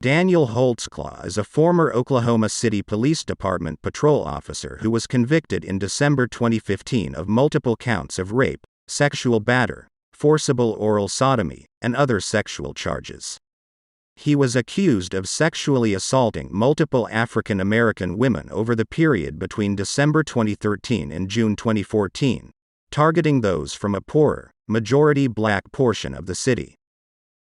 Daniel Holtzclaw is a former Oklahoma City Police Department patrol officer who was convicted in December 2015 of multiple counts of rape, sexual battery, forcible oral sodomy, and other sexual charges. He was accused of sexually assaulting multiple African American women over the period between December 2013 and June 2014, targeting those from a poorer, majority black portion of the city.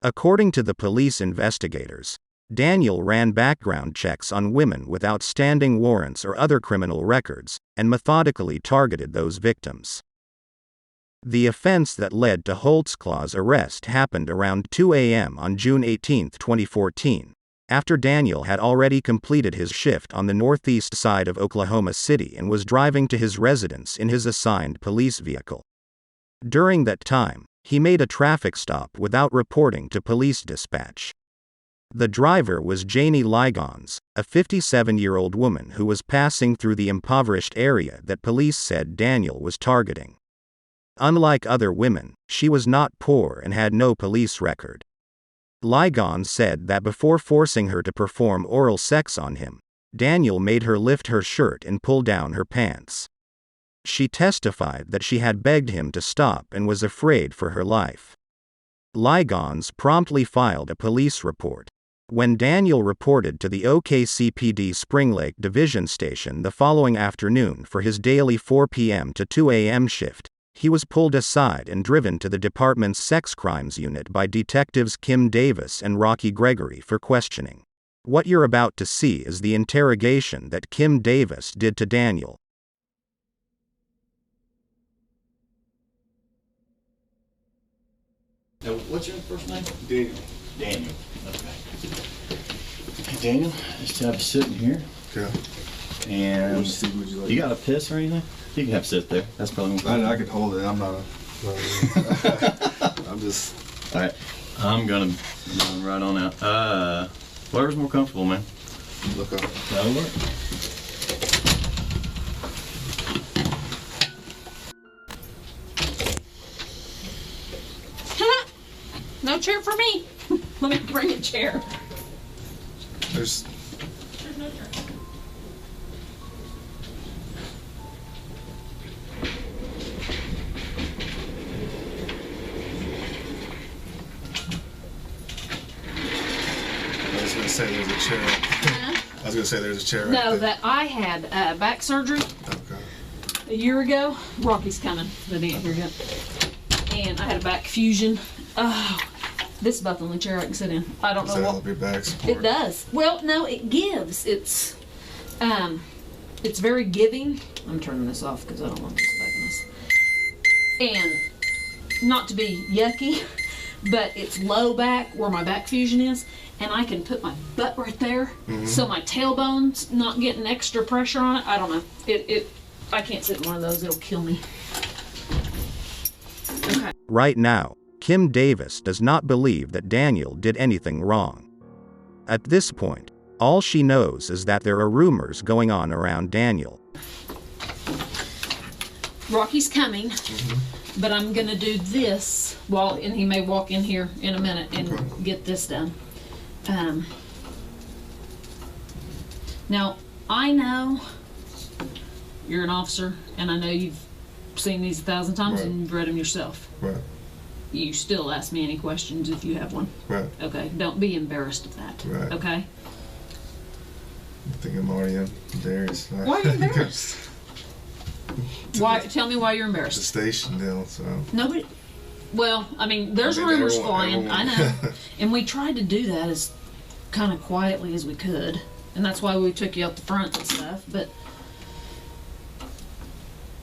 According to the police investigators, Daniel ran background checks on women with outstanding warrants or other criminal records, and methodically targeted those victims. The offense that led to Holtzclaw's arrest happened around 2 a.m. on June 18, 2014, after Daniel had already completed his shift on the northeast side of Oklahoma City and was driving to his residence in his assigned police vehicle. During that time, he made a traffic stop without reporting to police dispatch. The driver was Janie Ligons, a 57-year-old woman who was passing through the impoverished area that police said Daniel was targeting. Unlike other women, she was not poor and had no police record. Ligons said that before forcing her to perform oral sex on him, Daniel made her lift her shirt and pull down her pants. She testified that she had begged him to stop and was afraid for her life. Ligons promptly filed a police report. When Daniel reported to the OKCPD Spring Lake Division Station the following afternoon for his daily 4 p.m. to 2 a.m. shift, he was pulled aside and driven to the department's sex crimes unit by detectives Kim Davis and Rocky Gregory for questioning. What you're about to see is the interrogation that Kim Davis did to Daniel. Now, what's your first name? Daniel. Daniel. Okay. Hey, Daniel, just have you sitting here. Okay. And Would you like? you got a piss or anything? You can have to sit there. That's probably more I could hold it. I'm not a. I'm just. All right. I'm gonna run right on out. Whatever's more comfortable, man. Look up. That'll work. No chair for me. Let me bring a chair. There's no chair. I was gonna say there's a chair. I was gonna say there's a chair. Right No, there. that I had back surgery Okay. a year ago. Rocky's coming. They didn't hear yet. And I had a back fusion. Oh, this is about the only chair I can sit in. I don't Does know that what. help your back support? It does. Well, no, it gives. It's very giving. I'm turning this off because I don't want this back in this. And not to be yucky, but it's low back where my back fusion is, and I can put my butt right there, so my tailbone's not getting extra pressure on it. I don't know. I can't sit in one of those. It'll kill me. Okay. Right now, Kim Davis does not believe that Daniel did anything wrong. At this point, all she knows is that there are rumors going on around Daniel. Rocky's coming, but I'm gonna do this and he may walk in here in a minute and get this done. Now, I know you're an officer, and I know you've seen these 1,000 times Right. and you've read them yourself. Right. You still ask me any questions if you have one. Right. Okay, don't be embarrassed of that. Right. Okay? I think I'm already embarrassed. Why are you embarrassed? Why? Tell me why you're The embarrassed. station deal. So. Nobody. Well, I mean, there's rumors flying. I know, and we tried to do that as kind of quietly as we could, and that's why we took you out the front and stuff. But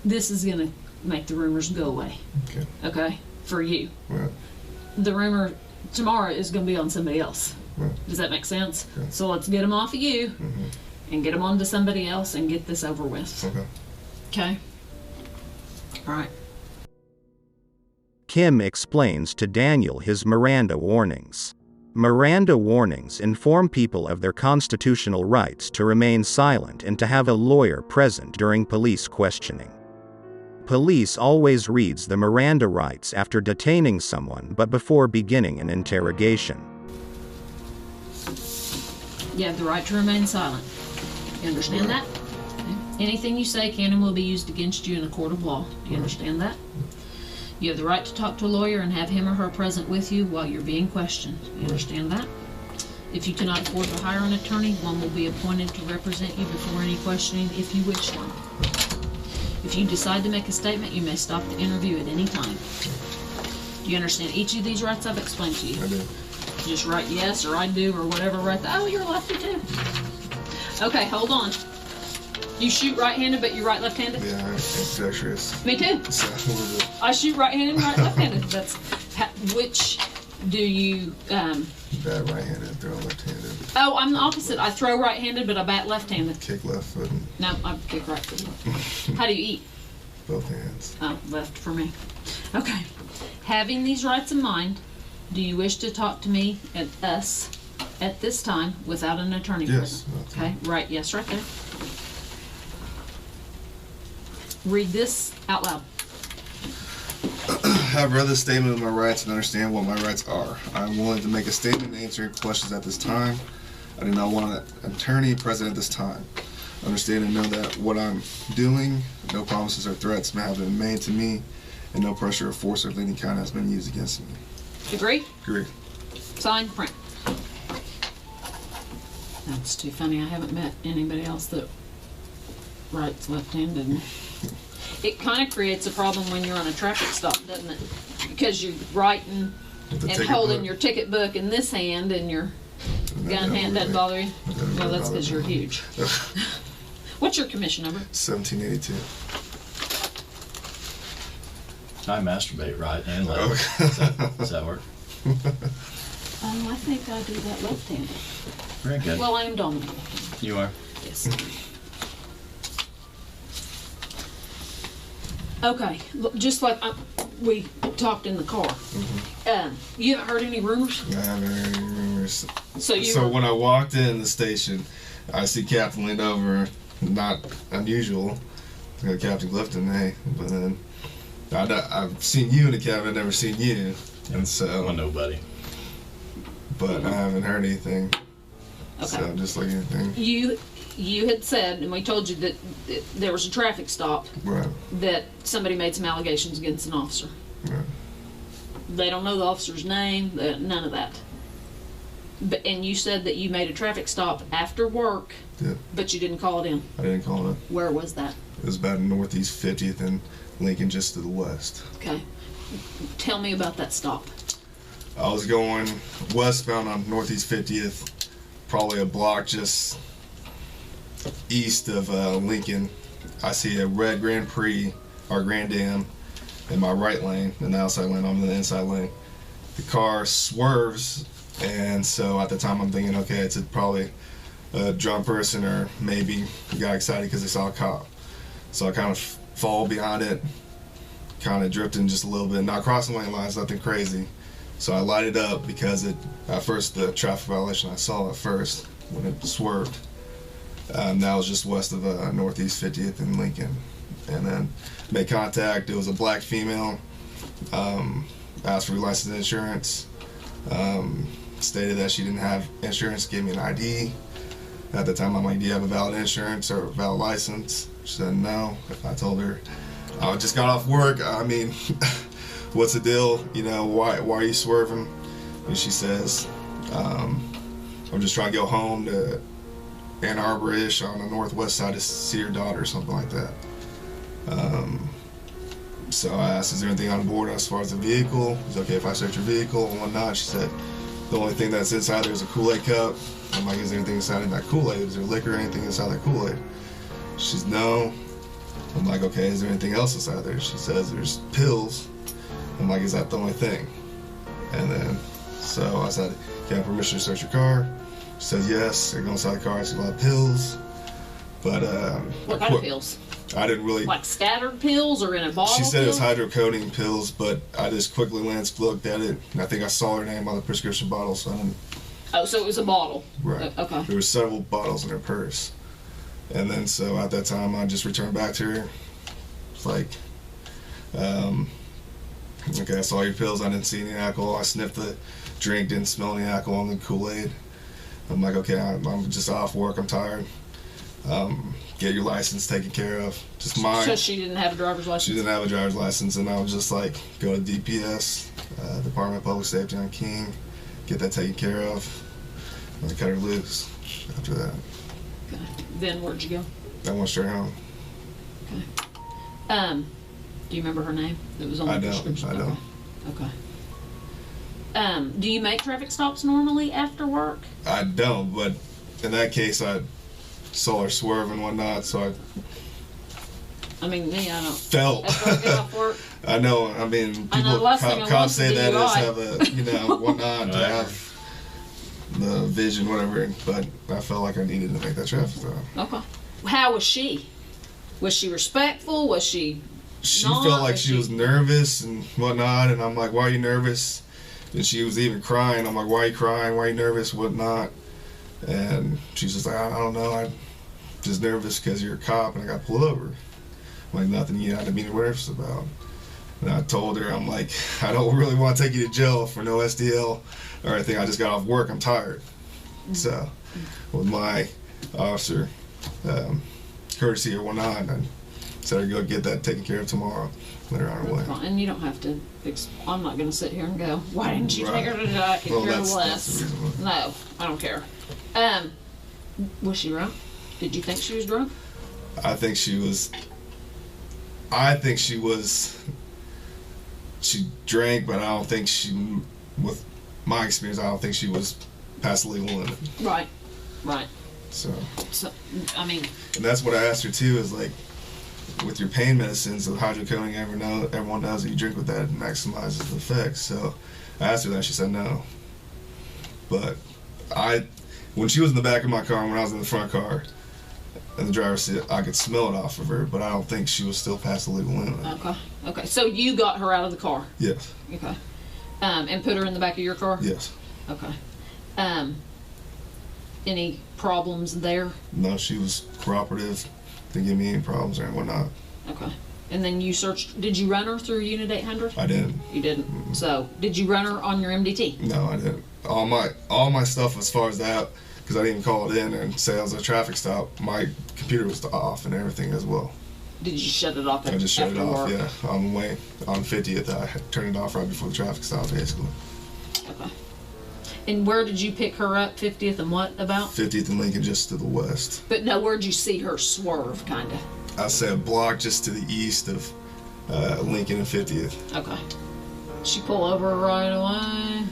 this is gonna make the rumors go away. Okay. Okay, for you. Right. The rumor tomorrow is gonna be on somebody else. Right. Does that make sense? Okay. So let's get them off of you Mm-hmm. and get them onto somebody else and get this over with. Okay. Okay. All right. Kim explains to Daniel his Miranda warnings. Miranda warnings inform people of their constitutional rights to remain silent and to have a lawyer present during police questioning. Police always reads the Miranda rights after detaining someone but before beginning an interrogation. You have the right to remain silent. You understand that? Okay. Anything you say can and will be used against you in a court of law. Do you understand that? You have the right to talk to a lawyer and have him or her present with you while you're being questioned. Do you understand that? If you cannot afford to hire an attorney, one will be appointed to represent you before any questioning if you wish one. If you decide to make a statement, you may stop the interview at any time. Do you understand each of these rights I've explained to you? I do. Just write yes or I do or whatever right there. Oh, you're lefty too. Okay, hold on. You shoot right-handed, but you write left-handed? Yeah, it's dexterous. Me too. So, a little bit. I shoot right-handed and write left-handed. That's which do you? Bat right-handed, throw left-handed. Oh, I'm the opposite. I throw right-handed, but I bat left-handed. Kick left foot. And No, I kick right foot. How do you eat? both hands. Oh, left for me. Okay. Having these rights in mind, do you wish to talk to me and us at this time without an attorney Yes. present? Okay, right, yes, right there. Read this out loud. I've read the statement of my rights and understand what my rights are. I am willing to make a statement and answer questions at this time. I do not want an attorney present at this time. Understand and know that what I'm doing, no promises or threats may have been made to me, and no pressure or force of any kind has been used against me. Agree? Agree. Sign, print. That's too funny. I haven't met anybody else that writes left-handed. It kind of creates a problem when you're on a traffic stop, doesn't it? Because you're writing With the and ticket holding book. your ticket book in this hand and your gun hand doesn't bother you? Well, that's because you're huge. What's your commission number? 1782. I masturbate right and left. Okay. Does that work? I think I do that left-handed. Very good. Well, I am dominant. You are. Yes. Okay, just like we talked in the car. You haven't heard any rumors? I haven't heard any rumors. So when I walked in the station, I see Captain leaned over. Not unusual. Captain Clifton, hey. But then I've seen you in the cab. I've never seen you, and so. Well, nobody. But I haven't heard anything. Okay. So just like anything. You had said, and we told you that there was a traffic stop, Right. that somebody made some allegations against an officer. Right. They don't know the officer's name, none of that. And you said that you made a traffic stop after work, Yeah. but you didn't call it in. I didn't call it. Where was that? It was about Northeast 50th and Lincoln, just to the west. Okay. Tell me about that stop. I was going westbound on Northeast 50th, probably a block just east of Lincoln. I see a red Grand Prix or Grand Am in my right lane, in the outside lane. I'm in the inside lane. The car swerves, and so at the time I'm thinking, okay, it's probably a drunk person, or maybe got excited because they saw a cop. So I kind of fall behind it, kind of drifting just a little bit, not crossing lane lines, nothing crazy. So I lighted up because at first the traffic violation I saw at first when it swerved. That was just west of Northeast 50th in Lincoln. And then made contact. It was a black female. Asked for license and insurance. Stated that she didn't have insurance, gave me an ID. At the time I'm like, do you have a valid insurance or a valid license? She said no. I told her, I just got off work. I mean, what's the deal? You know, why are you swerving? And she says, I'm just trying to go home to Ann Arbor-ish on the northwest side to see her daughter or something like that. So I asked, is there anything on board as far as the vehicle? Is it okay if I search your vehicle and whatnot? She said, the only thing that's inside there is a Kool-Aid cup. I'm like, is there anything inside in that Kool-Aid? Is there liquor or anything inside that Kool-Aid? She's no. I'm like, okay, is there anything else inside there? She says there's pills. I'm like, is that the only thing? And then, so I said, can I have permission to search your car? She says yes. I go inside the car, I see a lot of pills. But What kind of pills? I didn't really. Like scattered pills or in a bottle? She said it was pill? hydrocodone pills, but I just quickly looked at it, and I think I saw her name on the prescription bottle, so I didn't. Oh, so it was a bottle. Right. Okay. There were several bottles in her purse, and then so at that time I just returned back to her. It's like, okay, I saw your pills. I didn't see any alcohol. I sniffed the drink, didn't smell any alcohol in the Kool-Aid. I'm like, okay, I'm just off work. I'm tired. Get your license taken care of. Just mine. So she didn't have a driver's license? She didn't have a driver's license, and I was just like, go to DPS, Department of Public Safety on King, get that taken care of, and I cut her loose after that. Okay. Then where'd you go? I went straight home. Okay. Do you remember her name? That was on the prescription? I don't. Okay. Do you make traffic stops normally after work? I don't, but in that case, I saw her swerve and whatnot, so I mean, me, I don't. felt. After I get off work. I know. I mean, I know, people, the last thing I cops want say is a that is DUI. have a, whatnot to have the vision, whatever. But I felt like I needed to make that traffic stop. Okay. How was she? Was she respectful? Was she? She not? felt like she was nervous and whatnot, and I'm like, why are you nervous? And she was even crying. I'm like, why are you crying? Why are you nervous? Whatnot? And she's just like, I don't know. I'm just nervous because you're a cop and I got pulled over. I'm like, nothing you had to be nervous about. And I told her, I'm like, I don't really want to take you to jail for no SDL or anything. I just got off work. I'm tired. So, with my officer courtesy or whatnot, I said her go get that taken care of tomorrow. Let her on her way. And you don't have to. I'm not going to sit here and go, why didn't you take her to the Well, less? that's the reason why. No, I don't care. Was she drunk? Did you think she was drunk? I think she was. She drank, but I don't think she, with my experience, I don't think she was past the legal limit. Right. So, I mean. and that's what I asked her too, is like, with your pain medicines, the hydrocodone, everyone knows that you drink with that, it maximizes the effects. So I asked her that, she said no. But when she was in the back of my car, when I was in the front car, in the driver's seat, I could smell it off of her, but I don't think she was still past the legal limit. Okay. So you got her out of the car? Yes. Okay. And put her in the back of your car? Yes. Okay. Any problems there? No, she was cooperative. Didn't give me any problems or whatnot. Okay. And then you searched, did you run her through Unit 800? I didn't. You didn't. Mm-mm. So, did you run her on your MDT? No, I didn't. All my stuff as far as that, because I didn't even call it in and say it was a traffic stop, my computer was off and everything as well. Did you shut it off? I just shut it off, work? yeah. On the way, on 50th, I turned it off right before the traffic stop, basically. Okay. And where did you pick her up? 50th and what about? 50th and Lincoln, just to the west. But no, where'd you see her swerve, kind of? I say a block just to the east of Lincoln and 50th. Okay. She pull over right away?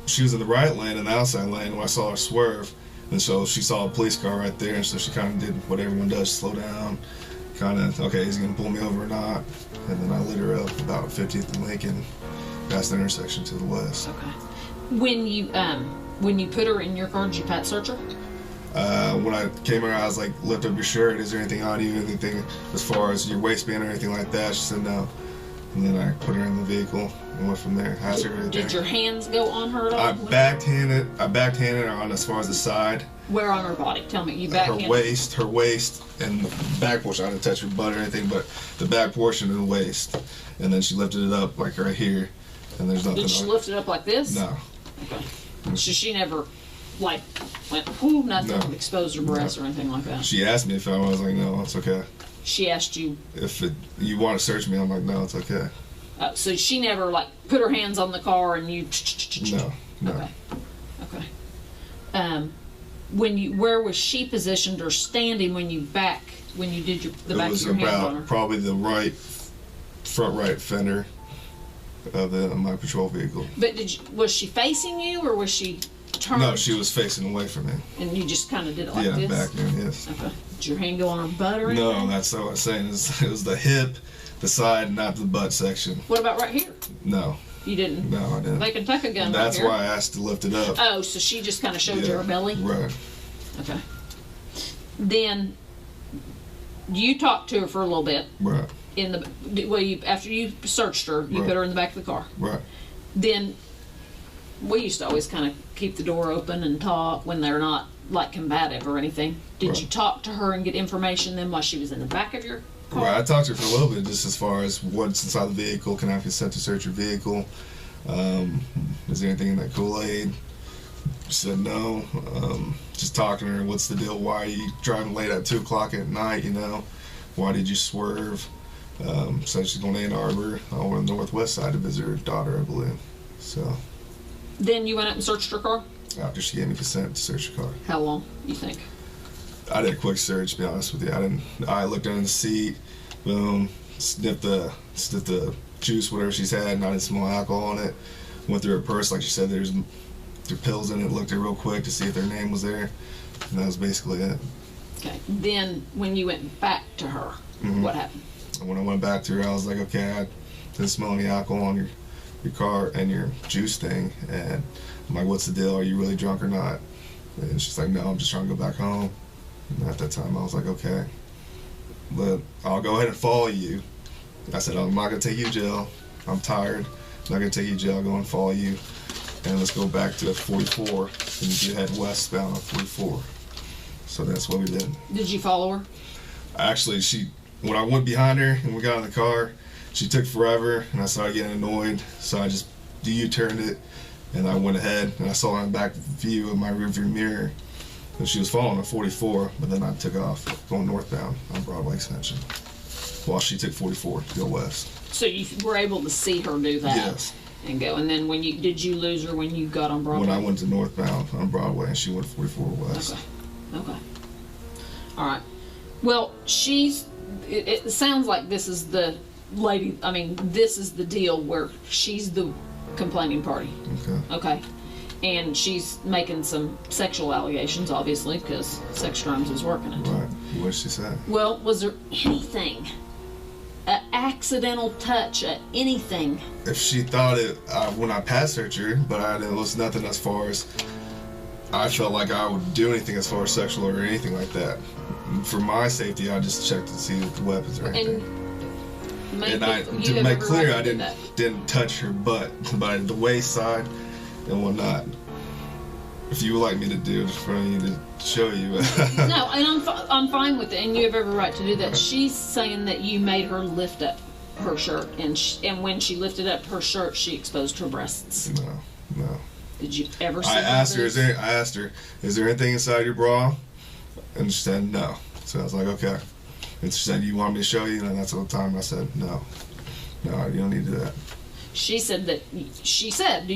She was in the right lane and the outside lane when I saw her swerve. And so she saw a police car right there, and so she kind of did what everyone does, slow down. Kind of, okay, is he going to pull me over or not? And then I lit her up about 50th and Lincoln, past the intersection to the west. Okay. When you put her in your car, did you pat search her? When I came around, I was like, lift up your shirt. Is there anything on you? Anything as far as your waistband or anything like that? She said no. And then I put her in the vehicle and went from there. Asked her everything. Did your hands go on her at all? I backhanded her on as far as the side. Where on her body? Tell me. You backhanded? Her waist, and the back portion. I didn't touch her butt or anything, but the back portion of the waist. And then she lifted it up like right here, and there's nothing. Did she lift it up like this? No. Okay. So she never, like, went, whoo, nothing, No. exposed her breasts or anything like that? She asked me if I was like, no, it's okay. She asked you? If you want to search me, I'm like, no, it's okay. So she never, like, put her hands on the car and you... No. Okay. Where was she positioned or standing when you did the back of your hand on her? It was about probably the front right fender of my patrol vehicle. But was she facing you or was she turned? No, she was facing away from me. And you just kind of did it like this? Yeah, back there, yes. Okay. Did your hand go on her butt or anything? No, that's not what I was saying. It was the hip, the side, not the butt section. What about right here? No. You didn't? No, I didn't. They can tuck a gun and that's right here. why I asked to lift it up. Oh, so she just kind of showed you her belly? Right. Okay. Then you talked to her for a little bit. Right. After you searched her, you Right. put her in the back of the car. Right. Then we used to always kind of keep the door open and talk when they're not like combative or anything. Did Right. you talk to her and get information then while she was in the back of your car? Right, I talked to her for a little bit, just as far as what's inside the vehicle. Can I have consent to search your vehicle? Is there anything in that Kool-Aid? She said no. Just talking to her, what's the deal? Why are you driving late at 2 o'clock at night? You know, why did you swerve? Said she's going to Ann Arbor over the northwest side to visit her daughter, I believe. So. Then you went up and searched her car? After she gave me consent to search her car. How long, you think? I did a quick search, to be honest with you. I looked under the seat, boom, sniffed the juice, whatever she's had, and I didn't smell alcohol on it. Went through her purse, like she said, there's pills in it, looked at it real quick to see if their name was there, and that was basically it. Okay. Then when you went back to her, what happened? And when I went back to her, I was like, okay, I didn't smell any alcohol on your car and your juice thing, and I'm like, what's the deal? Are you really drunk or not? And she's like, no, I'm just trying to go back home. And at that time, I was like, okay, but I'll go ahead and follow you. I said, I'm not going to take you to jail. I'm tired. I'm not going to take you to jail. I'll go and follow you. And let's go back to 44 and you head westbound on 44. So that's what we did. Did you follow her? Actually, when I went behind her and we got in the car, she took forever and I started getting annoyed. So I just U-turned it and I went ahead and I saw her in back view of my rearview mirror. And she was following at 44, but then I took off going northbound on Broadway Extension while she took 44 to go west. So you were able to see her do that? Yes. And go. And then did you lose her when you got on Broadway? When I went to northbound on Broadway and she went 44 west. Okay. All right. Well, it sounds like this is the lady, this is the deal where she's the complaining party. Okay. And she's making some sexual allegations, obviously, because sex crimes is working it. Right. What did she say? Well, was there anything, an accidental touch, anything? If she thought it when I passed searched her, but it was nothing as far as I felt like I would do anything as far as sexual or anything like that. For my safety, I just checked to see if the weapons or anything. To make clear, I didn't touch her butt, but the waist side and whatnot. If you would like me to do it for you to show you. No, and I'm fine with it, and you have every right to do that. She's saying that you made her lift up her shirt, and when she lifted up her shirt, she exposed her breasts. No. Did you ever see I asked her, is there anything inside your bra? And she said no. So I was like, okay. And she said, you want me to show you? And that's all the time I said, no, you don't need to do that. She said she said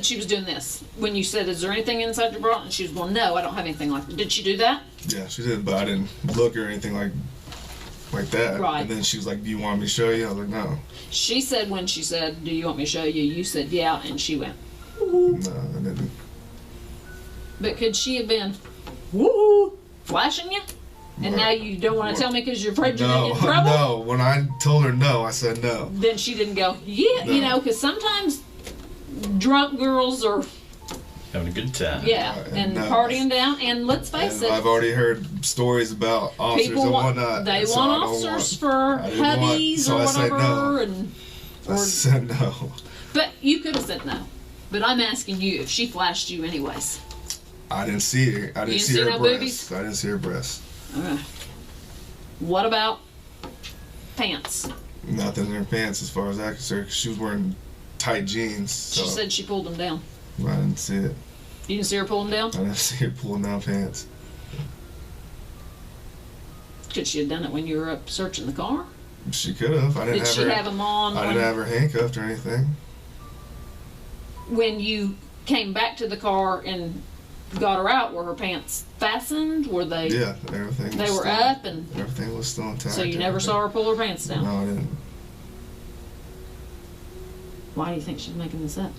she was doing this. When you said, is there anything inside your bra? And she was, well, no, I don't have anything like that. Did she do that? Yeah, she did, but I didn't look or anything like that. Right. And then she was like, do you want me to show you? I was like, no. She said when she said, do you want me to show you? You said, yeah, and she went, woo. No, I didn't. But could she have been, woo, flashing you? And now you don't want to tell me because you're afraid you're going to get in trouble? No, when I told her no, I said no. Then she didn't go, yeah, No. Because sometimes drunk girls are having a good time. Yeah, and partying down. And let's face it, I've already heard stories about officers and whatnot. They want officers for hubbies or whatever. I said no. But you could have said no. But I'm asking you if she flashed you anyways. I didn't see her. I didn't see her breasts. I didn't see her breasts. Okay. What about pants? Nothing in her pants as far as I concerned. She was wearing tight jeans. So She said she pulled them down. I didn't see it. You didn't see her pulling them down? I didn't see her pulling down pants. Could she have done it when you were up searching the car? She could have. Did she have them on? I didn't have her handcuffed or anything. When you came back to the car and got her out, were her pants fastened? Were they? Yeah, everything. They were up and everything was still intact. So you never saw her pull her pants down? No, I didn't. Why do you think she's making this up?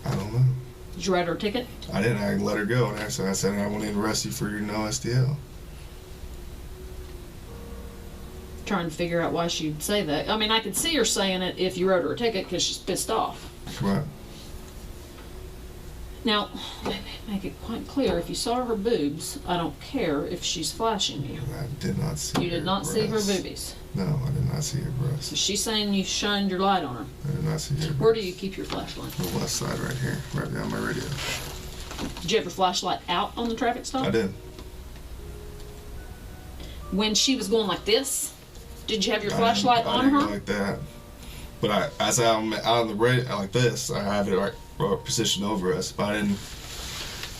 I don't know. Did you write her a ticket? I didn't. I let her go, and I said I won't even arrest you for your no STL. Trying to figure out why she'd say that. I mean, I could see her saying it if you wrote her a ticket because she's pissed off. Right. Now, make it quite clear, if you saw her boobs, I don't care if she's flashing you. I did not see You did not see her boobies. No, I did not see her breasts. She's saying you shined your light on her. I did not see her breasts. Where do you keep your flashlight? The left side right here, right down my radio. Did you have your flashlight out on the traffic stop? I did. When she was going like this, did you have your flashlight on her? I didn't like that. But as I'm out on the radio like this, I have it right positioned over us. But I didn't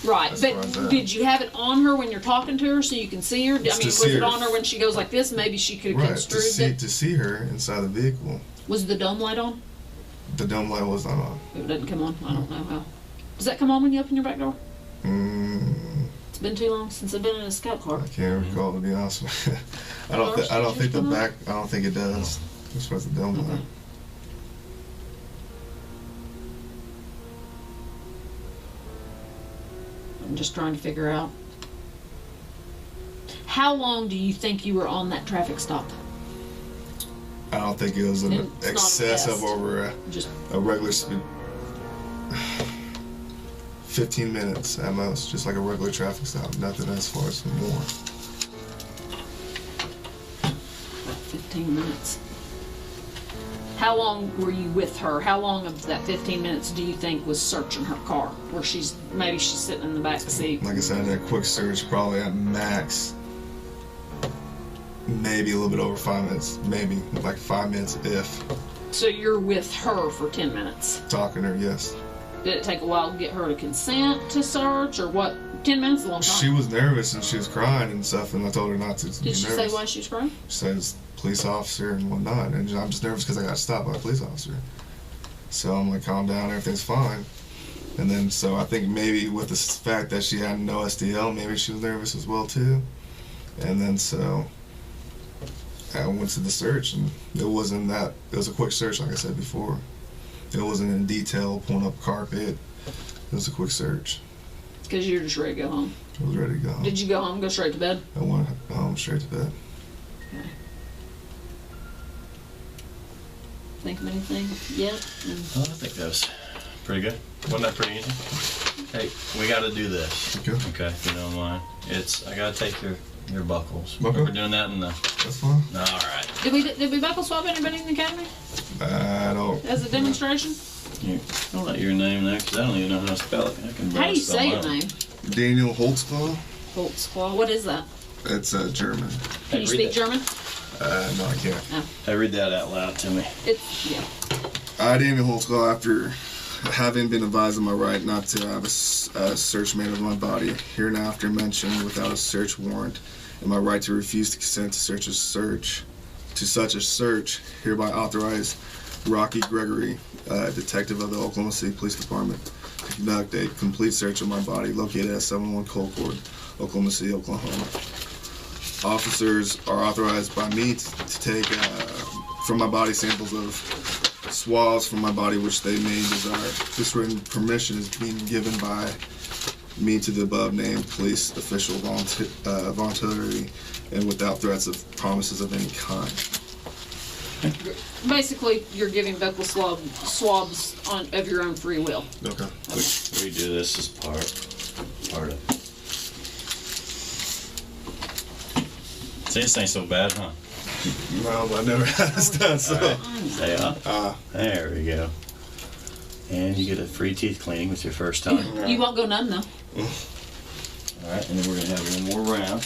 Right, As far as but that. did you have it on her when you're talking to her so you can see her? I mean, to was see it her. on her when she goes like this? Maybe she could have Right, construed it. to see her inside the vehicle. Was the dome light on? The dome light was not on. It doesn't come on. I don't know how. Does that come on when you open your back door? It's been too long since I've been in a scout car. I can't recall, to be honest with you. I don't think the back. I don't think it does. As far as the dome light. I'm just trying to figure out. How long do you think you were on that traffic stop? I don't think it was an It's not a excess of test. over Just a regular speed. 15 minutes at most, just like a regular traffic stop. Nothing as far as more. 15 minutes. How long were you with her? How long of that 15 minutes do you think was searching her car? Where maybe she's sitting in the back seat. Like I said, that quick search probably at max, maybe a little bit over 5 minutes. Maybe like 5 minutes if. So you're with her for 10 minutes. Talking to her, yes. Did it take a while to get her to consent to search, or what? 10 minutes is a long time. She was nervous and she was crying and stuff, and I told her not to be Did she nervous. say why she was crying? She says police officer and whatnot, and I'm just nervous because I got stopped by a police officer. So I'm like, calm down, everything's fine. And then, so I think maybe with the fact that she had no SDL, maybe she was nervous as well too. And then so I went to the search, and it wasn't that. It was a quick search, like I said before. It wasn't in detail, pulling up carpet. It was a quick search. Because you're just ready to go home. I was ready to go home. Did you go home, go straight to bed? I went home straight to bed. Okay. Think of anything yet? Oh, I think that was pretty good. Wasn't that pretty easy? Hey, we got to do this. Okay. Okay, if you don't mind. I got to take your buckles. Okay. We're doing that in the. That's fine. All right. Did we buckle swap anybody in the academy I don't. as a demonstration? Here, I'll let your name there because I don't even know how to spell it. I can How do you spell say my your own. name? Daniel Holtzclaw. Holtzclaw. What is that? It's German. Can you read speak that. German? No, I can't. Hey, read that out loud to me. Yeah. I, Daniel Holtzclaw, after having been advised of my right not to have a search made of my body, hereinafter mentioned without a search warrant, and my right to refuse to consent to such a search, hereby authorize Rocky Gregory, detective of the Oklahoma City Police Department, to conduct a complete search of my body located at 71 Colcord, Oklahoma City, Oklahoma. Officers are authorized by me to take from my body samples of swabs from my body which they may desire. This written permission is being given by me to the above named police official voluntarily and without threats of promises of any kind. Basically, you're giving buccal swabs of your own free will. Okay. We do this as part of it. See, this ain't so bad, huh? No, I never had this done, so. All right. Say there we go. And you get a free teeth cleaning with your first time. You won't go none, though. All right, and then we're going to have one more round.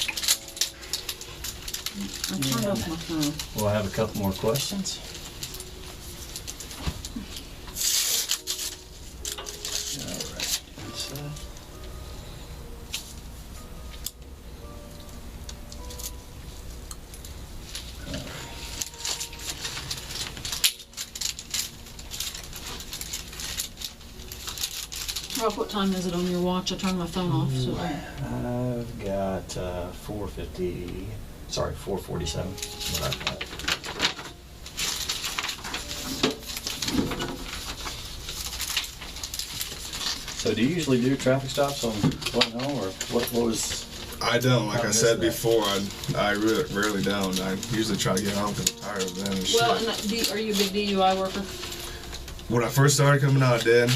I'm turned off my phone. We'll have a couple more questions. All right. Ralph, what time is it on your watch? I turned my phone off. So. I've got 4:47. What I've got. So do you usually do traffic stops on going home, or what was? I don't. Like I missed said that. before, I really, rarely don't. I usually try to get home because I'm tired of them and shit. Well, and are you a big DUI worker? When I first started coming out, I did.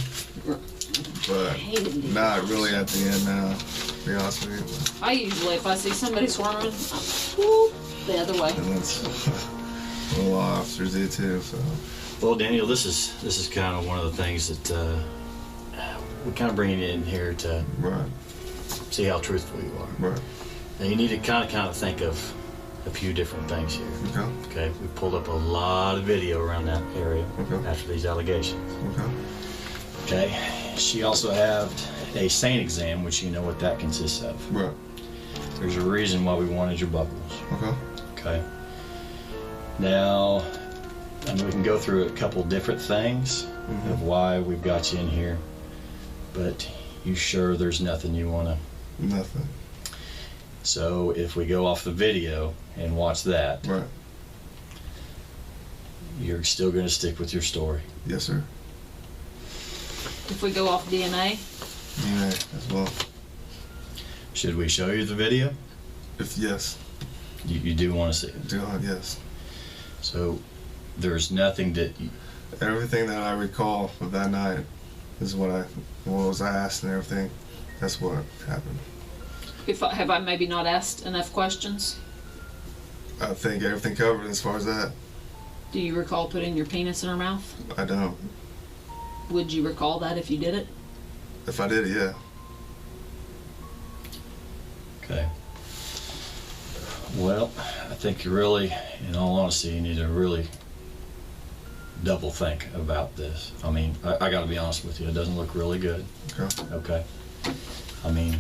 But Hated DUIs. not really at the end now, to be honest with you. I usually, if I see somebody swarming, whoop, the other way. And that's what a lot of officers do too, so. Well, Daniel, this is kind of one of the things that we kind of bring you in here to Right, see how truthful you are. right. Now you need to kind of think of a few different things here. Okay, Okay, we pulled up a lot of video around that area Okay. after these allegations. okay. Okay, she also had a SANE exam, which you know what that consists of. Right. There's a reason why we wanted your buckles. Okay. Okay. Now, I mean, we can go through a couple different things of why we've got you in here, but you sure there's nothing you want to? Nothing. So if we go off the video and watch that, Right. you're still going to stick with your story. Yes, sir. If we go off DNA, DNA as well. Should we show you the video? If yes, You do want to see it. do I? Yes. So there's nothing that Everything that I recall of that night is what was asked and everything. That's what happened. have I maybe not asked enough questions? I think everything covered as far as that. Do you recall putting your penis in her mouth? I don't. Would you recall that if you did it? If I did it, yeah. Okay. Well, I think you really, in all honesty, you need to really double think about this. I mean, I got to be honest with you, it doesn't look really good. Okay. Okay. I mean,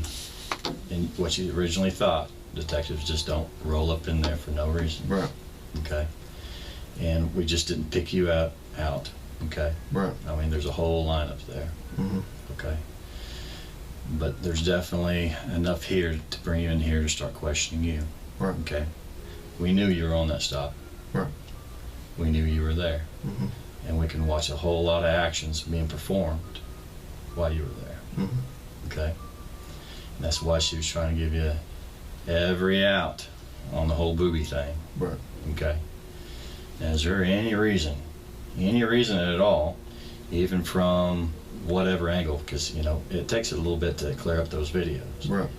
in what you originally thought, detectives just don't roll up in there for no reason. Right. Okay. And we just didn't pick you out. Okay. Right. I mean, there's a whole lineup there. Mhm. Okay. But there's definitely enough here to bring you in here to start questioning you. Right. Okay. We knew you were on that stop. Right. We knew you were there. Mhm. And we can watch a whole lot of actions being performed while you were there. Mhm. Okay. And that's why she was trying to give you every out on the whole booby thing. Right. Okay. Now, is there any reason at all, even from whatever angle, because, you know, it takes a little bit to clear up those videos, Right.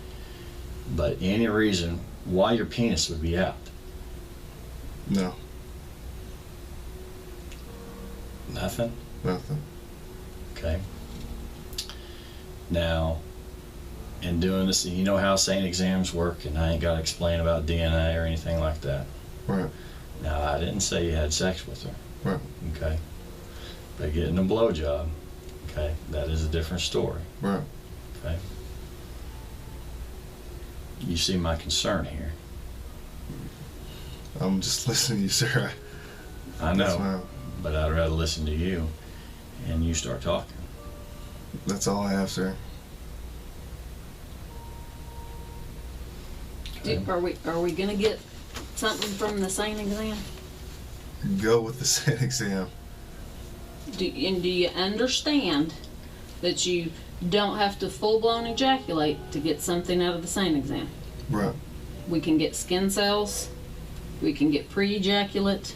but any reason why your penis would be out? No. Nothing? Nothing. Okay. Now, in doing this, you know how SANE exams work, and I ain't got to explain about DNA or anything like that. Right. Now, I didn't say you had sex with her. Right. Okay. But getting a blowjob, okay, that is a different story. Right. Okay. You see my concern here. I'm just listening to you, sir. I know, Yes, ma'am. but I'd rather listen to you and you start talking. That's all I have, sir. Okay. Are we gonna get something from the SANE exam? Go with the SANE exam. Do you understand that you don't have to full-blown ejaculate to get something out of the SANE exam? Right. We can get skin cells, we can get pre-ejaculate,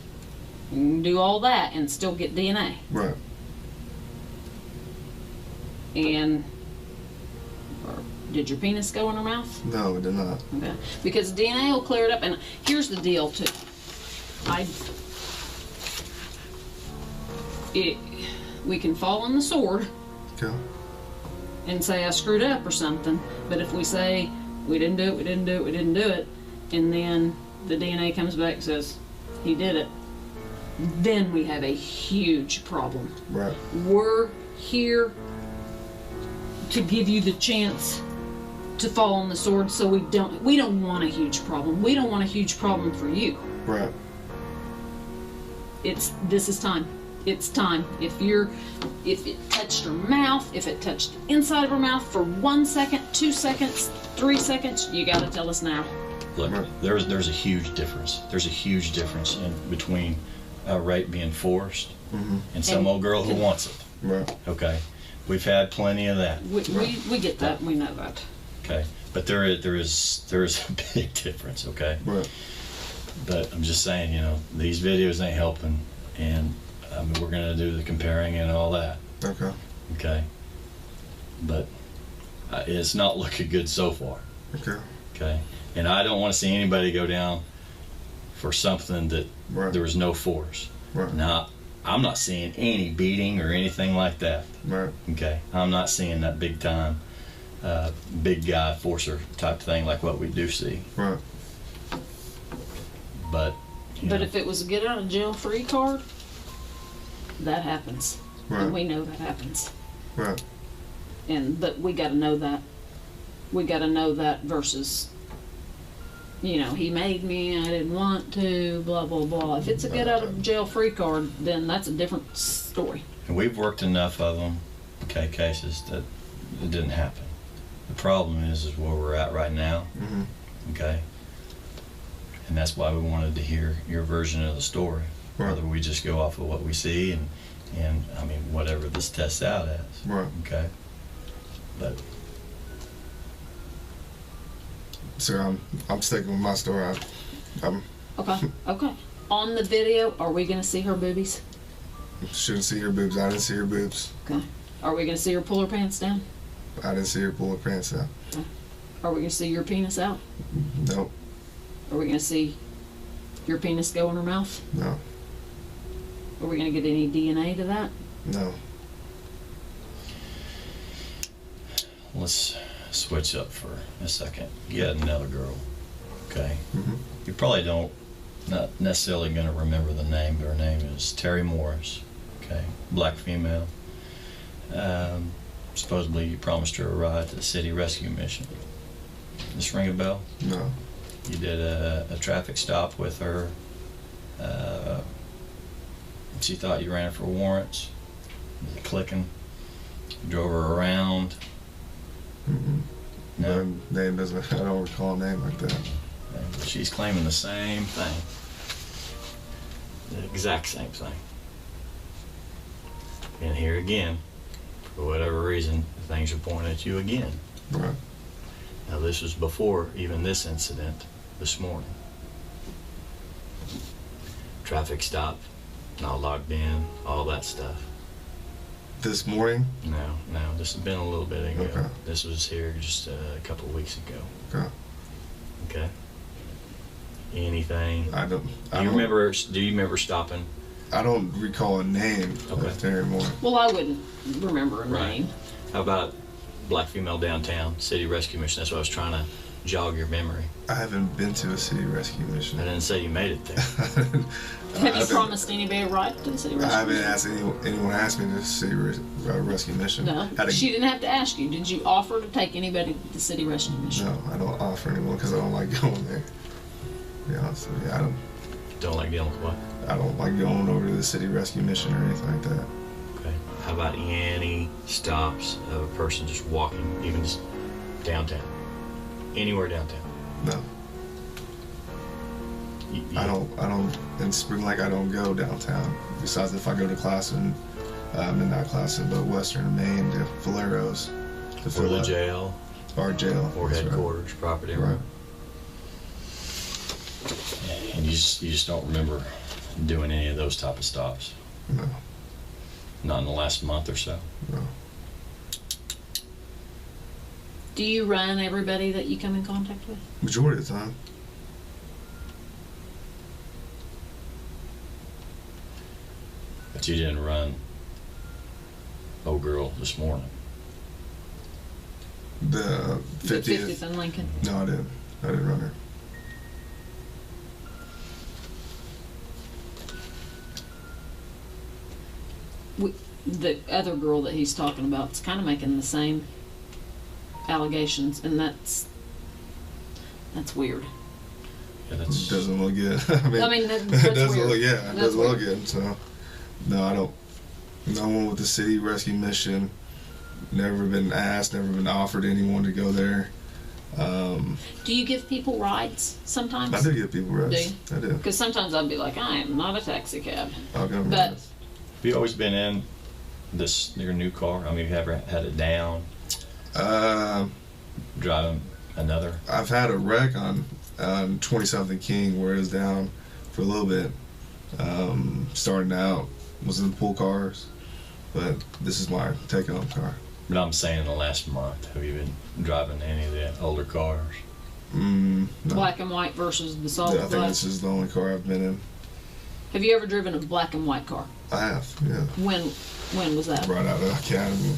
we can do all that and still get DNA. Right. And did your penis go in her mouth? No, it did not. Okay. Because DNA will clear it up. And here's the deal too. We can fall on the sword Okay. and say I screwed up or something. But if we say we didn't do it, and then the DNA comes back and says he did it, then we have a huge problem. Right. We're here to give you the chance to fall on the sword, so we don't want a huge problem. We don't want a huge problem for you. Right. This is time. It's time. If it touched her mouth, if it touched the inside of her mouth for 1 second, 2 seconds, 3 seconds, you gotta tell us now. Look, Right. there's a huge difference. There's a huge difference in between a rape being forced and some And- old girl who wants it. Right. Okay, we've had plenty of that. We get that. We know that. Okay, but there is a big difference. Okay, Right. but I'm just saying, you know, these videos ain't helping, and I mean, we're gonna do the comparing and all that. Okay. Okay, but it's not looking good so far. Okay. Okay, and I don't want to see anybody go down for something that Right. there was no force. Right. Now, I'm not seeing any beating or anything like that. Right. Okay, I'm not seeing that big time, big guy forcer type thing like what we do see. Right. But But if it was a get out of jail free card, that happens. Right. And we know that happens. Right. but we got to know that. We got to know that versus, you know, he made me, I didn't want to, blah, blah, blah. If it's a get out of jail free card, then that's a different story. And we've worked enough of them, okay, cases that it didn't happen. The problem is where we're at right now, okay? And that's why we wanted to hear your version of the story. Right. Whether we just go off of what we see and I mean, whatever this tests out as. Right. Okay? But sir, I'm sticking with my story. I'm Okay. On the video, are we going to see her boobies? shouldn't see her boobs. I didn't see her boobs. Okay. Are we going to see her pull her pants down? I didn't see her pull her pants out. Are we going to see your penis out? Nope. Are we going to see your penis go in her mouth? No. Are we going to get any DNA to that? No. let's switch up for a second. You had another girl, okay? Mm-hmm. You probably not necessarily going to remember the name, but her name is Terry Morris, okay? Black female. Supposedly you promised her a ride to the city rescue mission. This ring a bell? No. You did a traffic stop with her. She thought you ran her for warrants. Clicking. Drove her around. Mm-hmm. No. Her name doesn't. I don't recall a name like that. She's claiming the same thing. The exact same thing. And here again, for whatever reason, things are pointing at you again. Right. Now this was before even this incident this morning. Traffic stop, not logged in, all that stuff. This morning. No, this has been a little bit ago. Okay. This was here just a couple of weeks ago. Okay. Okay. Anything? I don't. Do you remember stopping? I don't recall a name of Terry Moore. Well, I wouldn't remember a Right. name. How about black female downtown, city rescue mission? That's what I was trying to jog your memory. I haven't been to a city rescue mission. I didn't say you made it there. Have you promised anybody a ride to the city rescue? I haven't asked anyone asked me to city rescue mission. No, she didn't have to ask you. Did you offer to take anybody to the city rescue mission? No, I don't offer anyone because I don't like going there. To be honest with you, Don't like dealing with what? I don't like going over to the city rescue mission or anything like that. Okay. How about any stops of a person just walking, even just downtown? Anywhere downtown? No. I don't, in Spring Lake, I don't go downtown. Besides if I go to Classen, not Classen, but Western Maine to Valero's. For the jail? Our jail. Or That's headquarters, property. Right. And you just don't remember doing any of those type of stops? No. Not in the last month or so? No. Do you run everybody that you come in contact with? Majority of the time. But you didn't run old girl this morning. The 50th. 50th in Lincoln. No, I didn't. I didn't run her. The other girl that he's talking about is kind of making the same allegations, and that's weird. Yeah, that's Doesn't look good. I mean, that's it doesn't weird. look. Yeah, it That's doesn't look weird. good. So, no, I don't. No one with the city rescue mission. Never been asked. Never been offered anyone to go there. Do you give people rides sometimes? I do give people rides. Do I do. Because sometimes I'd be like, I am not a taxi cab. I'll go But rides. Have you always been in your new car? I mean, have you ever had it down, driving another? I've had a wreck on 20-something King where it was down for a little bit. Starting out was in pool cars, but this is my take-home car. But I'm saying in the last month, have you been driving any of the older cars? No. black and white versus the solid I think black. this is the only car I've been in. Have you ever driven a black and white car? I have, yeah. When was that? Right out of the academy,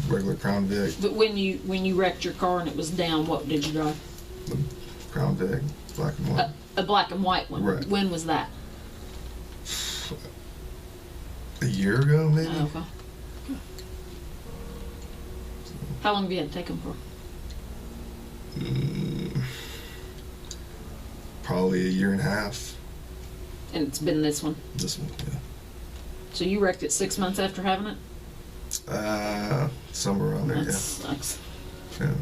regular Crown Vic. But when you wrecked your car and it was down, what did you drive? Crown Vic, black and white. A black and white one. Right. When was that? A year ago, maybe. Oh, okay. How long have you had to take them for? Probably a year and a half. And it's been this one. This one, yeah. So you wrecked it 6 months after having it? Somewhere around there, That sucks. yeah.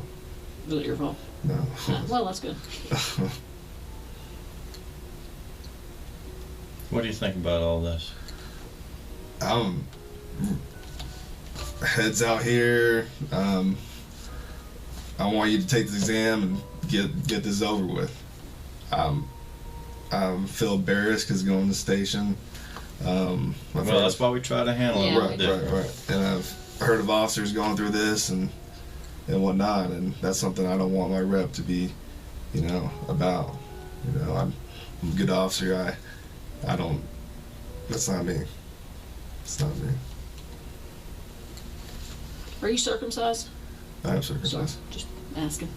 Was it your fault? No. Well, that's good. What do you think about all this? Heads out here. I want you to take the exam and get this over with. I feel embarrassed because going to the station. Well, that's why we try to handle it. Right. And I've heard of officers going through this and whatnot, and that's something I don't want my rep to be, about. I'm a good officer. I don't. That's not me. It's not me. Are you circumcised? I am circumcised. Sorry, just asking.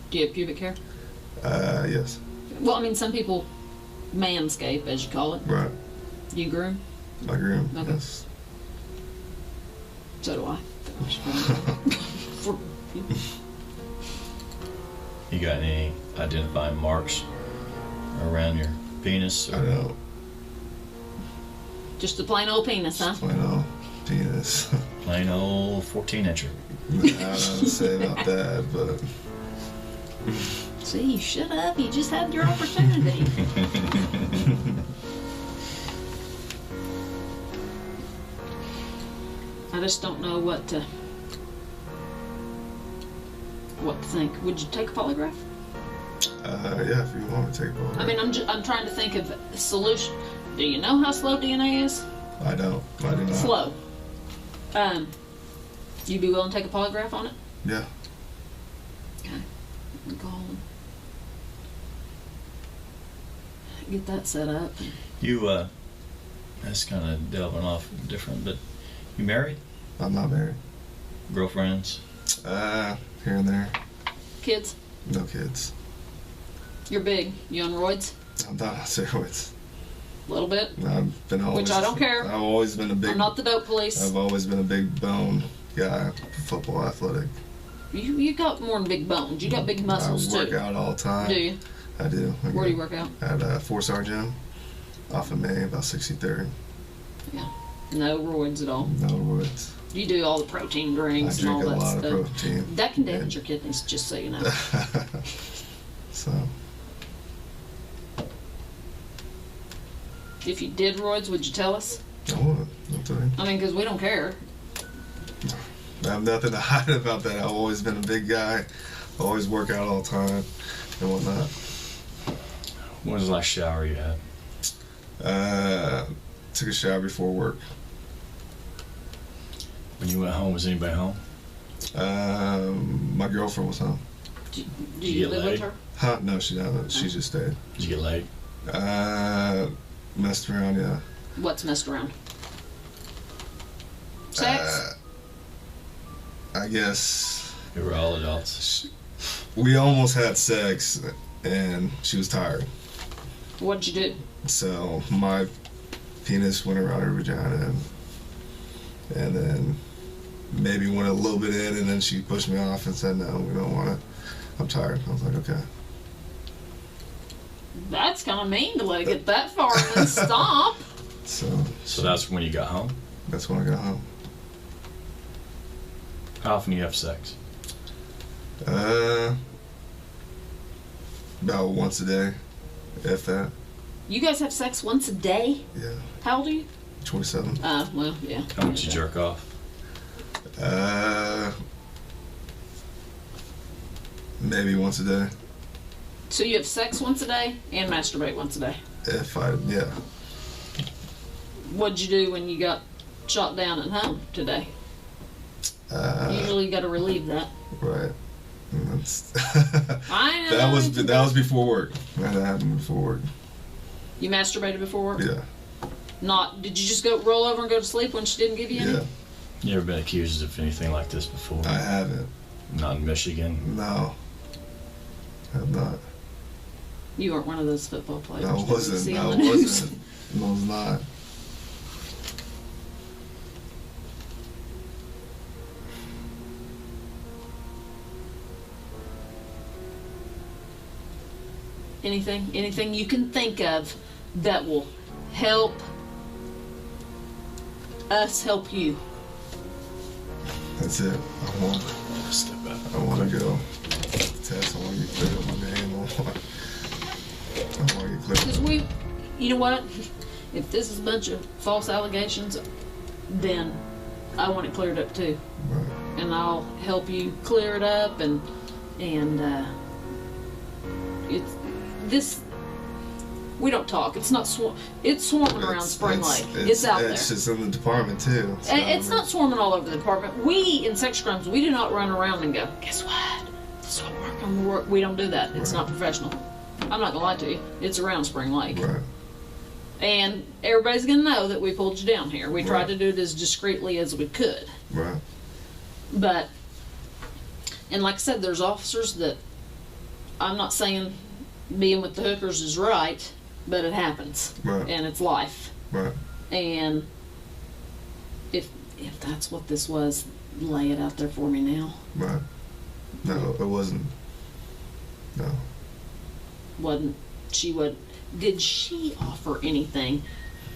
Do you have pubic hair? Yes. Well, I mean, some people manscape, as you call it. Right. Do you groom? I groom. Okay. Yes. So do I. For you. You got any identifying marks around your penis? I don't. Just a plain old penis, huh? Plain old penis. Plain old 14-incher. I don't know what to say about that, but See, you shut up. You just had your opportunity. I just don't know what to think. Would you take a polygraph? yeah, if you want me to take a photo. I mean, I'm trying to think of a solution. Do you know how slow DNA is? I do not. Slow. You be willing to take a polygraph on it? Yeah. Okay. I'm calling. Get that set up. You, that's kind of delving off different, but you married? I'm not married. Girlfriends? Here and there. Kids? No kids. You're big. You on roids? I'm not on steroids. A little bit? I've been always. Which I don't care. I've always been a big. I'm not the dope police. I've always been a big bone guy, football athletic. You got more than big bones. You got big muscles I work too. out all the time. Do you? I do. Where do you work out? At a 4-star gym off of May, about 63rd. Yeah. No roids at all. No woods. You do all the protein drinks I and all drink a that lot stuff. of protein. That can damage your kidneys, just so you know. So. If you did roids, would you tell us? I would. I'll tell you. I mean, because we don't care. I have nothing to hide about that. I've always been a big guy. Always work out all the time and whatnot. When was the last shower you had? Took a shower before work. When you went home, was anybody home? My girlfriend was home. Do you you get live laid? with her? Huh? No, she didn't. She just stayed. Did you get laid? Messed around, yeah. What's messed around? Sex? I guess We were all adults. we almost had sex, and she was tired. What'd you do? So my penis went around her vagina, and then maybe went a little bit in, and then she pushed me off and said, "No, we don't want it. I'm tired." I was like, "Okay." That's kind of mean to let it get that far and then stop. So that's when you got home? That's when I got home. How often do you have sex? About once a day, if that. You guys have sex once a day? Yeah. How old are you? 27. Well, yeah. How much you jerk off? Maybe once a day. So you have sex once a day and masturbate once a day. Yeah. What'd you do when you got shot down at home today? Usually you got to relieve that. Right. And that's I know. that was before work. That happened before work. You masturbated before work? Yeah. Did you just go roll over and go to sleep when she didn't give you any? Yeah. You ever been accused of anything like this before? I haven't. Not in Michigan? No. I have not. You weren't one of those football players. I that we wasn't. see I on the news. wasn't. I was not. Anything you can think of that will help us help you. That's it. I want to go test. I want to get cleared up my name. I want to get cleared Because up. you know what? If this is a bunch of false allegations, then I want it cleared up too. Right. And I'll help you clear it up, and it's this. We don't talk. It's not it's swarming around Spring Lake. It's out there. It's just in the department too. So, It's not swarming all over the department. We in sex crimes, we do not run around and go, guess what? This is what we're working. We don't do that. It's not professional. I'm not gonna lie to you. It's around Spring Lake. Right. And everybody's gonna know that we pulled you down here. We tried Right. to do it as discreetly as we could. Right. But, and like I said, there's officers that, I'm not saying being with the hookers is right, but it happens. Right. And it's life. Right. And if that's what this was, lay it out there for me now. Right. No, it wasn't. No. Did she offer anything?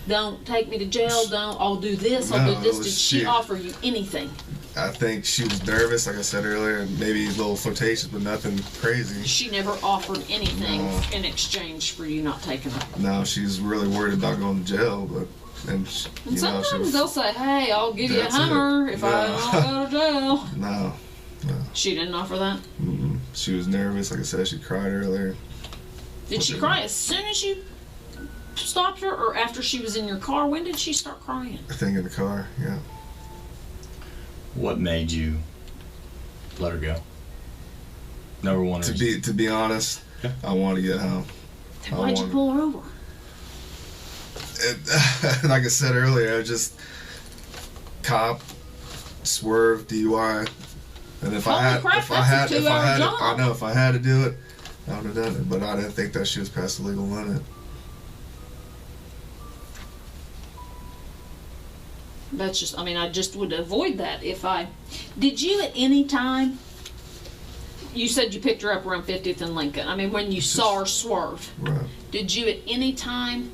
Don't take me to jail, I'll do this, I'll No, do this. it was Did she she. offer you anything? I think she was nervous, like I said earlier, and maybe a little flirtatious, but nothing crazy. She never offered anything No. in exchange for you not taking her. No, she's really worried about going to jail, but And sometimes they'll say, hey, I'll give you a That's Hummer it. if I don't go to jail. No. She didn't offer that? Mm-mm. She was nervous, like I said, she cried earlier. Did she cry as soon as you stopped her, or after she was in your car? When did she start crying? I think in the car, yeah. What made you let her go? Number one reason. To be honest, Yeah. I want to get home. Then why'd you pull her over? Like I said earlier, I just cop, swerve, DUI, and if I had to do it, I would have done it. But I didn't think that she was past the legal limit. That's just, I just would avoid that if I... Did you at any time... You said you picked her up around 50th and Lincoln. When you saw her swerve. Right. Did you at any time...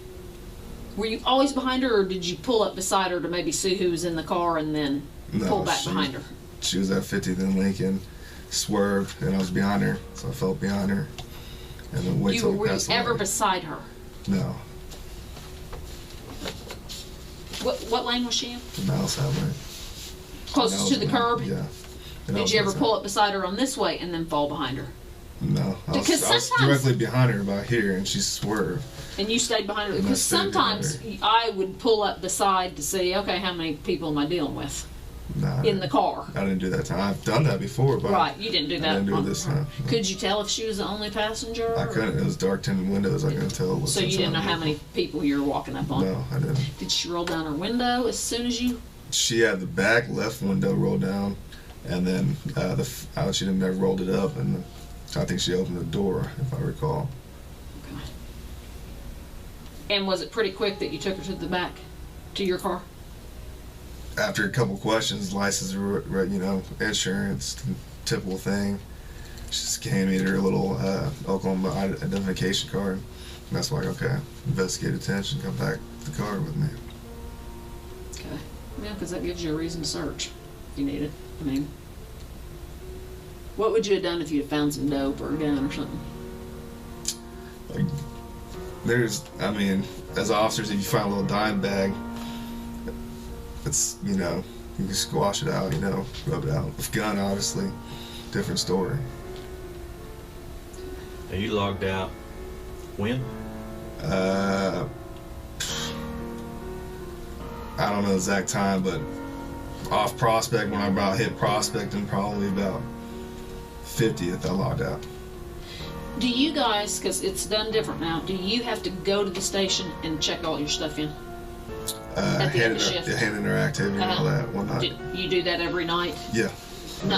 Were you always behind her, or did you pull up beside her to maybe see who was in the car and then pull back behind her? She was at 50th and Lincoln, swerved, and I was behind her, so I felt behind her. And then wait till Were you passed ever away. beside her? No. What lane was she in? The mouse had me. Closest to the curb? Yeah. Did you ever pull up beside her on this way and then fall behind her? No. I was Sometimes- directly behind her about here, and she swerved. And you stayed behind her? And I Because stayed behind sometimes I would pull up beside to see, okay, how many people am I dealing with Nah, in the car? I didn't do that time. I've done that before, but Right, you didn't do that. I didn't do it this time. No. Could you tell if she was the only passenger? I couldn't. It was dark tinted windows. I couldn't tell. So you didn't know how many people you were walking up on? No, I didn't. Did she roll down her window as soon as you... She had the back left window rolled down, and then she didn't never rolled it up, and I think she opened the door, if I recall. Okay. And was it pretty quick that you took her to the back, to your car? After a couple questions, license, insurance, typical thing. She just gave me her little Oklahoma identification card. And that's like, okay, investigate attention, come back to the car with me. Okay. Yeah, because that gives you a reason to search if you need it. What would you have done if you had found some dope or a gun or something? As officers, if you find a little dime bag, it's, you can squash it out, rub it out. With gun, obviously, different story. Now you logged out when? I don't know the exact time, but off Prospect, when I about hit Prospect, and probably about 50th, I logged out. Do you guys, because it's done different now, do you have to go to the station and check all your stuff in? At the end of the shift? Hand in their activity and all that, one night. You do that every night? Yeah.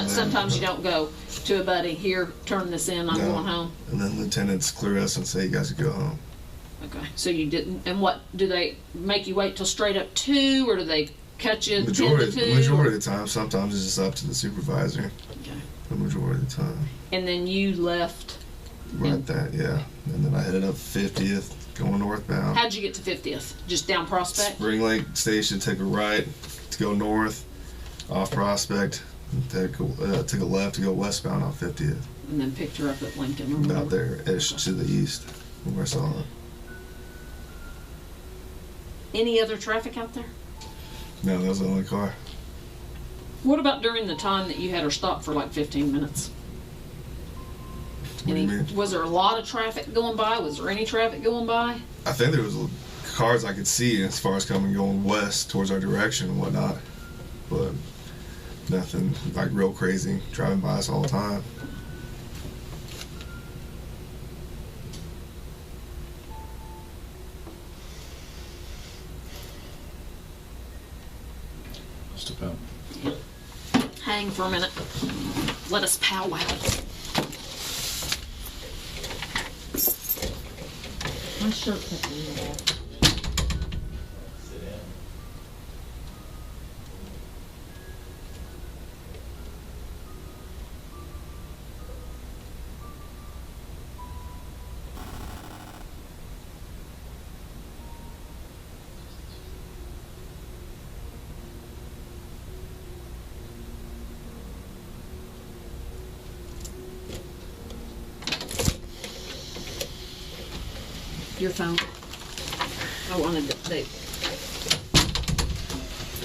Sometimes you don't go to a buddy, here, turn this in, I'm No. going home. And then lieutenants clear us and say, you guys can go home. Okay, so you didn't, and what, do they make you wait till straight up 2, or do they cut you 10 to 2? Majority of the time. Sometimes it's just up to the supervisor. Okay. The majority of the time. And then you left Right there, yeah. And then I headed up 50th, going northbound. How'd you get to 50th? Just down Prospect? Spring Lake Station, took a right to go north, off Prospect, took a left to go westbound on 50th. And then picked her up at Lincoln or About whatever. there-ish to the east, where I saw it. Any other traffic out there? No, that was the only car. What about during the time that you had her stopped for like 15 minutes? What do you mean? Was there a lot of traffic going by? Was there any traffic going by? I think there was cars I could see as far as coming going west towards our direction and whatnot, but nothing like real crazy driving by us all the time. Just about. Hang for a minute. Let us powwow. My shirt cut me off. Your phone. I wanted to, they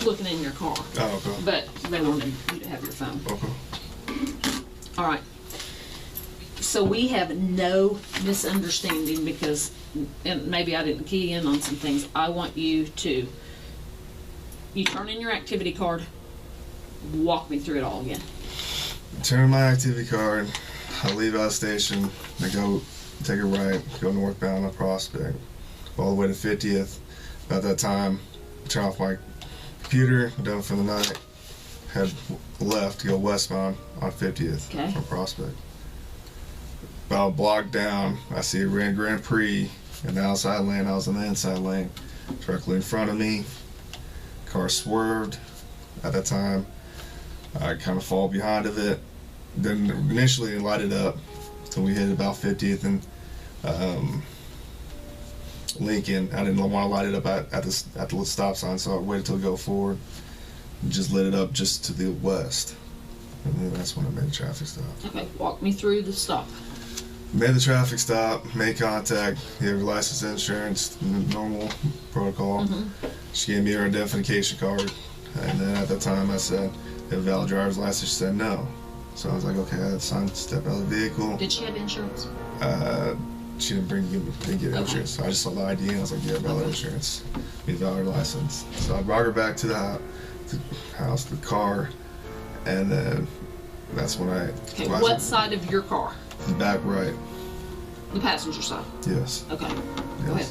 looking in your car, Oh, okay. but they wanted you to have your phone. Okay. All right. So we have no misunderstanding because, and maybe I didn't key in on some things. I want you to, you turn in your activity card, walk me through it all again. Turn my activity card, I leave out station, I go take a right, go northbound on Prospect, all the way to 50th. About that time, turn off my computer, done for the night, head left to go westbound on 50th Okay. from Prospect. About a block down, I see a red Grand Prix in the outside lane. I was in the inside lane, directly in front of me. Car swerved. At that time, I kind of fall behind of it. Then initially it lighted up until we hit about 50th and Lincoln. I didn't want to light it up at the stop sign, so I waited till it go forward. And just lit it up just to the west, and then that's when I made the traffic stop. Okay, walk me through the stop. Made the traffic stop, made contact, gave her license, insurance, normal protocol. She gave me her identification card, and then at that time I said, "You have a valid driver's license?" She said no. So I was like, okay, I had time to step out of the vehicle. Did she have insurance? She didn't get insurance. So I just saw the ID and I was like, yeah, valid insurance, need a valid license. So I brought her back to the house, the car, and then that's when I. Okay, what side of your car? The back right. The passenger side. Yes. Okay. Yes. Go ahead.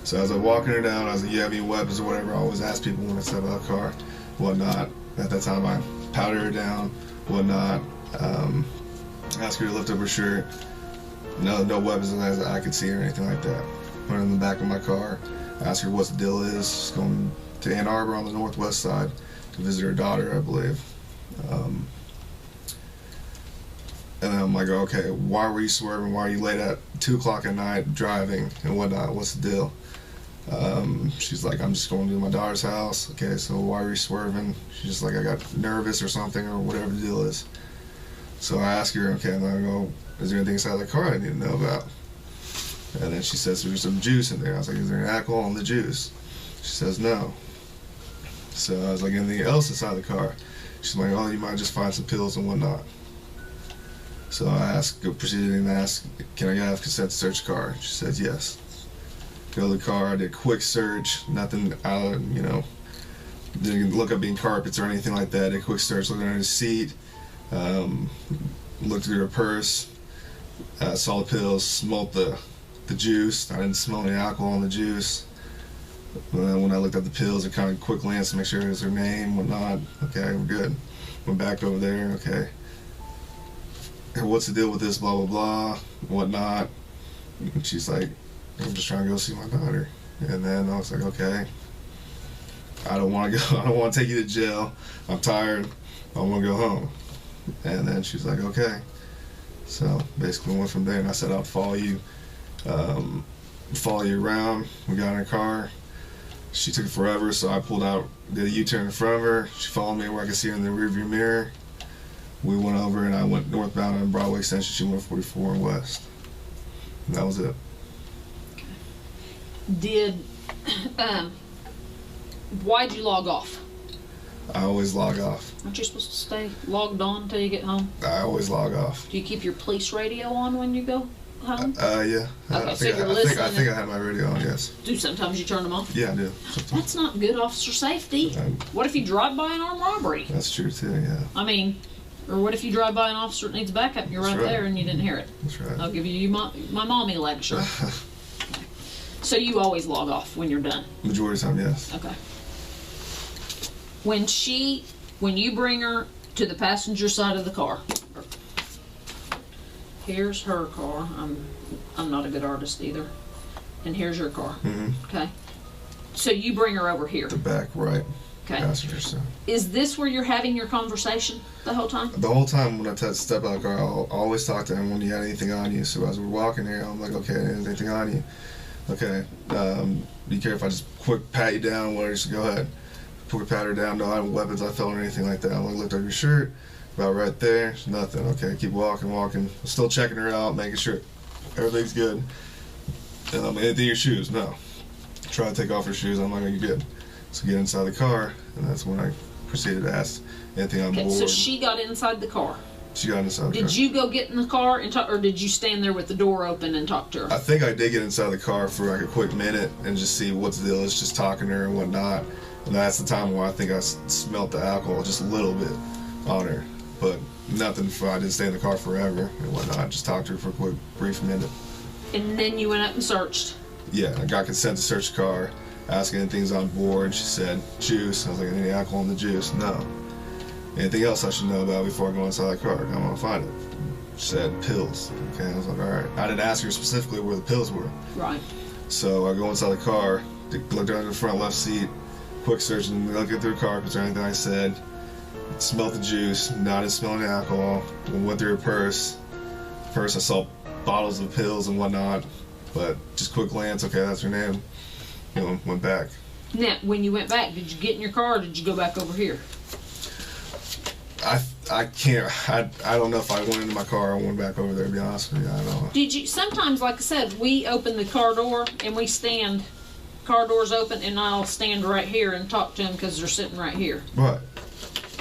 So as I was walking her down, I was like, you have any weapons or whatever? I always ask people when I step out of the car, whatnot. At that time, I powdered her down, whatnot. Asked her to lift up her shirt. No weapons as I could see or anything like that. Put her in the back of my car. Asked her what the deal is. She's going to Ann Arbor on the northwest side to visit her daughter, I believe. And then I'm like, okay, why were you swerving? Why are you late at 2 o'clock at night driving and whatnot? What's the deal? She's like, I'm just going to my daughter's house. Okay, so why were you swerving? She's just like, I got nervous or something or whatever the deal is. So I ask her, okay, and I go, is there anything inside the car I need to know about? And then she says there's some juice in there. I was like, is there any alcohol in the juice? She says no. So I was like, anything else inside the car? She's like, oh, you might just find some pills and whatnot. So I proceeded to ask, can I have consent to search the car? She says yes. Go to the car, I did a quick search, nothing out, didn't look up any carpets or anything like that. Did a quick search, looked under the seat, looked through her purse, saw the pills, smelled the juice. I didn't smell any alcohol in the juice. When I looked at the pills, I kind of quick glanced to make sure it was her name, whatnot. Okay, we're good. Went back over there, okay. What's the deal with this, blah, blah, blah, whatnot. And she's like, I'm just trying to go see my daughter. And then I was like, okay, I don't want to go, I don't want to take you to jail. I'm tired, I want to go home. And then she's like, okay. So basically went from there, and I said I'll follow you around. We got in her car. She took forever, so I pulled out, did a U-turn in front of her. She followed me where I could see her in the rearview mirror. We went over, and I went northbound on Broadway Extension. She went 44 and west. And that was it. Did, why'd you log off? I always log off. Aren't you supposed to stay logged on until you get home? I always log off. Do you keep your police radio on when you go home? Yeah. Okay, I so think you're I think listening. I had my radio on, yes. Do sometimes you turn them off? Yeah, I do. Sometimes. That's not good officer safety. What if you drive by an armed robbery? That's true, too, yeah. I mean, or what if you drive by an officer that needs backup and you're right there and you didn't hear it? That's right. I'll give you my mommy lecture. So you always log off when you're done? Majority of the time, yes. Okay. When you bring her to the passenger side of the car, here's her car. I'm not a good artist either. And here's your car. Mm-hmm. Okay. So you bring her over here. The back right Okay. passenger side. Is this where you're having your conversation the whole time? The whole time when I step out of the car, I'll always talk to him when you had anything on you. So as we're walking here, I'm like, okay, anything on you? Okay, be careful. I just quick pat you down. Whatever, just go ahead. Quick pat her down. No, I have weapons. I felt or anything like that. I looked over your shirt, about right there. Nothing. Okay, keep walking. Still checking her out, making sure everything's good. And anything in your shoes? No. Try to take off her shoes. I'm like, you're good. So get inside the car, and that's when I proceeded to ask anything on board. So she got inside the car. She got inside the car. Did you go get in the car and talk, or did you stand there with the door open and talk to her? I think I did get inside the car for like a quick minute and just see what's the deal is, just talking to her and whatnot. And that's the time where I think I smelt the alcohol just a little bit on her. But nothing, I didn't stay in the car forever and whatnot. I just talked to her for a quick, brief minute. And then you went up and searched? Yeah, I got consent to search the car, asking anything's on board. She said, juice. I was like, any alcohol in the juice? No. Anything else I should know about before I go inside the car? I'm gonna find it. She said, pills. Okay, I was like, all right. I didn't ask her specifically where the pills were. Right. So I go inside the car, look down the front left seat, quick search, and looking through the carpets or anything I said. Smelled the juice, not smelling alcohol. Went through her purse. First I saw bottles of pills and whatnot, but just quick glance, okay, that's her name. Went back. Now, when you went back, did you get in your car or did you go back over here? I can't, I don't know if I went into my car or went back over there, to be honest with you. I don't know. Did you, sometimes, like I said, we open the car door and we stand, car door's open, and I'll stand right here and talk to them because they're sitting right here. Right.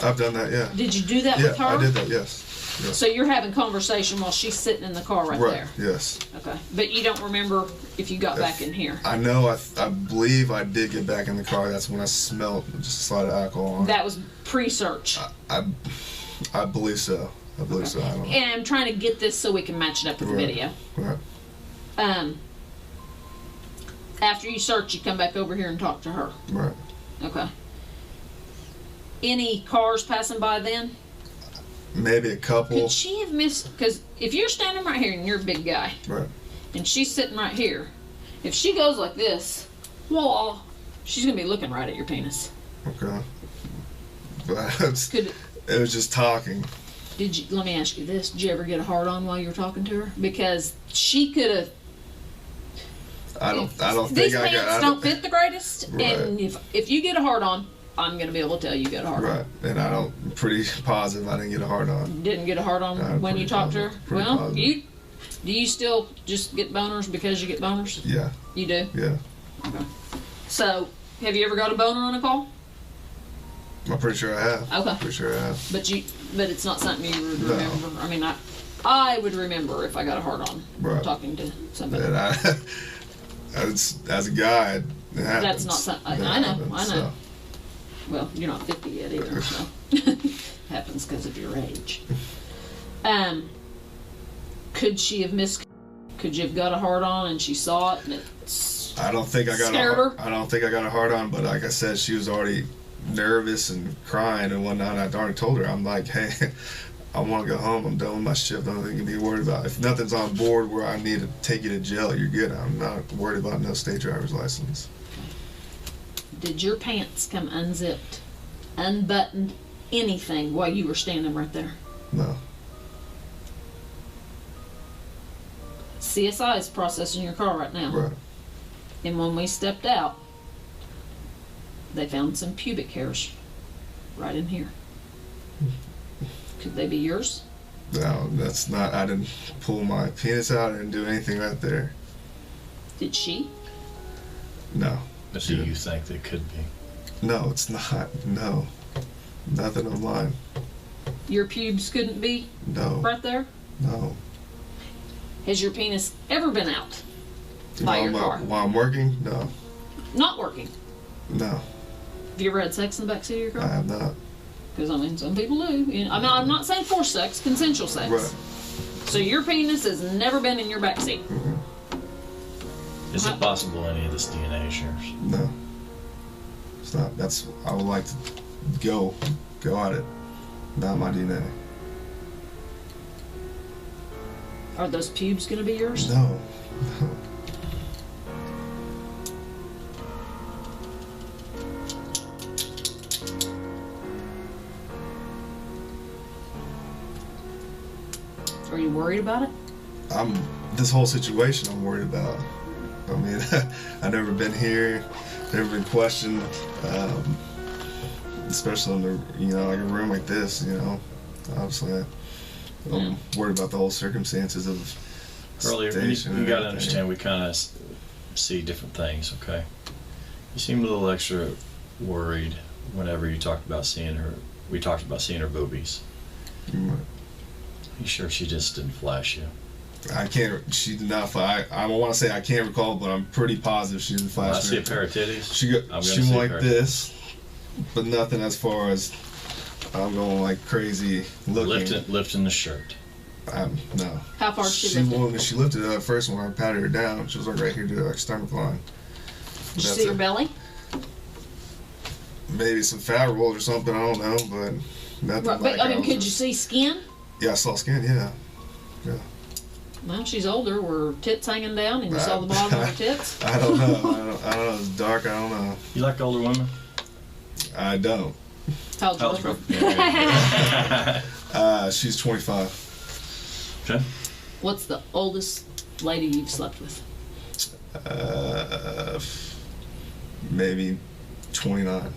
I've done that, yeah. Did you do that Yeah, with her? I did that, yes. Yes. So you're having conversation while she's sitting in the car right there? Yes. Okay. But you don't remember if you got back in here? I know, I believe I did get back in the car. That's when I smelled just a slight of alcohol on it. That was pre-search? I believe so. I believe so. I don't know. And I'm trying to get this so we can match it up with the video. Right. After you search, you come back over here and talk to her. Right. Okay. Any cars passing by then? Maybe a couple. Could she have missed? Because if you're standing right here and you're a big guy, Right. and she's sitting right here, if she goes like this, well, she's gonna be looking right at your penis. Okay. But it was just talking. Did you? Let me ask you this: did you ever get a hard on while you were talking to her? Because she could have. I don't think These I got. pants don't fit the greatest, Right. and if you get a hard on, I'm gonna be able to tell you get a hard on. Right. And I'm pretty positive I didn't get a hard on. Didn't get a hard on I'm when you pretty talked to her? positive, pretty Well, positive. do you still just get boners because you get boners? Yeah. You do? Yeah. Okay. So, have you ever got a boner on a call? I'm pretty sure I have. Okay. Pretty sure I have. But it's not something you would No. remember. I mean, I would remember if I got a hard on Right. talking to somebody. And as a guy, it happens. That's not something. It I know. happens, I know. so. Well, you're not 50 yet either, so happens because of your age. Could she have missed? Could you have got a hard on and she saw it and it I don't think I got scared her? I don't think I got a hard on, but like I said, she was already nervous and crying and whatnot. I'd already told her, I'm like, hey, I want to go home. I'm done with my shift. Nothing to be worried about. If nothing's on board where I need to take you to jail, you're good. I'm not worried about no state driver's license. Did your pants come unzipped, unbuttoned, anything while you were standing right there? No. CSI is processing your car right now. Right. And when we stepped out, they found some pubic hairs right in here. Could they be yours? No, that's not. I didn't pull my penis out. I didn't do anything right there. Did she? No. But do you think they could be? No, it's not. No. Nothing of mine. Your pubes couldn't be No. right there? No. Has your penis ever been out by your car? While I'm working? No. Not working. No. Have you ever had sex in the backseat of your I car? have not. Because, I mean, some people do. You know, I mean, I'm not saying forced sex, consensual sex. Right. So your penis has never been in your backseat. Is it possible any of this DNA is yours? No. It's not. That's. I would like to go at it. Not my DNA. Are those pubes going to be yours? No. No. Are you worried about it? This whole situation I'm worried about. I mean, I've never been here, never been questioned, especially in like a room like this, Obviously, I'm worried about the whole circumstances of Earlier, station you and got to everything. understand we kind of see different things, okay? You seem a little extra worried whenever you talked about seeing her. We talked about seeing her boobies. Mm, You sure she just didn't flash you? I can't. She did not fly. I don't want to say I can't recall, but I'm pretty positive she didn't When I flash see me. a pair of titties, She I'm gonna she see went a like pair of this, but nothing as far as I'm going like crazy looking. lifting the shirt. No. How far did she lift it? When she lifted it up first, when I patted her down, she was like right here to her stomach line. Did you That's see her it. belly? Maybe some fat rolls or something. I don't know, but nothing. Right, like but, I mean, was could you just- see skin? Yeah, I saw skin. Yeah. Well, she's older. Were tits hanging down and you saw the bottom of her tits? I don't know. I don't know. It's dark. I don't know. You like older women? I don't. How old's How's your her? girlfriend? She's 25. Okay. What's the oldest lady you've slept with? Maybe 29.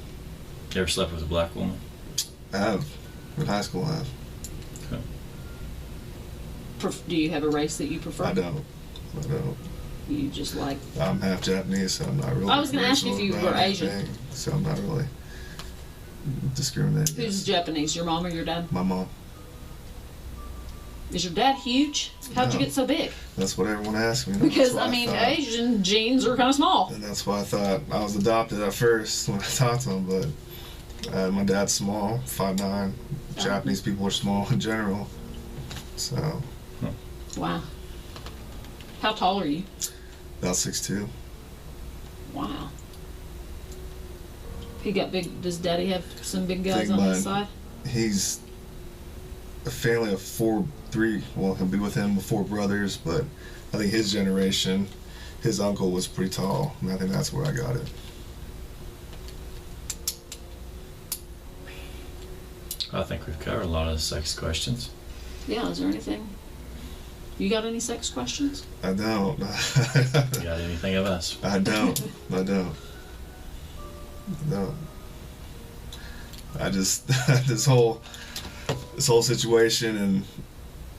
You ever slept with a black woman? I have. In high school, I have. Do you have a race that you prefer? I don't. You just like... I'm half Japanese, so I'm not really. I was gonna ask you if you racial were about Asian. anything, so I'm not really discriminating. Who's Japanese, your mom or your dad? My mom. Is your dad huge? How'd you No. get so big? That's what everyone asks me. and Because, that's I why mean, thought- Asian genes are kind of small. And that's why I thought I was adopted at first when I talked to him, but my dad's small, 5'9". Japanese people are small in general. So, Wow. How tall are you? about 6'2". Wow. He got big. Does Daddy have some big guys Big on his bud. side? He's a family of three, well, he'll be with him with 4 brothers, but I think his generation, his uncle was pretty tall, and I think that's where I got it. I think we've covered a lot of sex questions. Yeah, is there anything? You got any sex questions? I don't. You got anything of us? I don't. I just this whole situation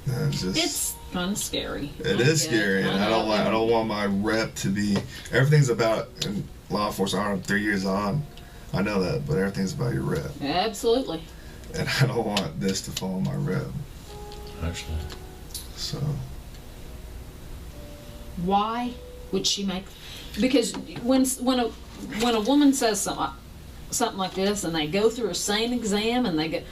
and just It's kind of scary. it is scary, and I don't want my rep to be. Everything's about in law enforcement. I'm 3 years on. I know that, but everything's about your rep, Absolutely. and I don't want this to fall on my rep. Actually, So Why would she make? Because when a woman says something like this, and they go through a sane exam, and they get,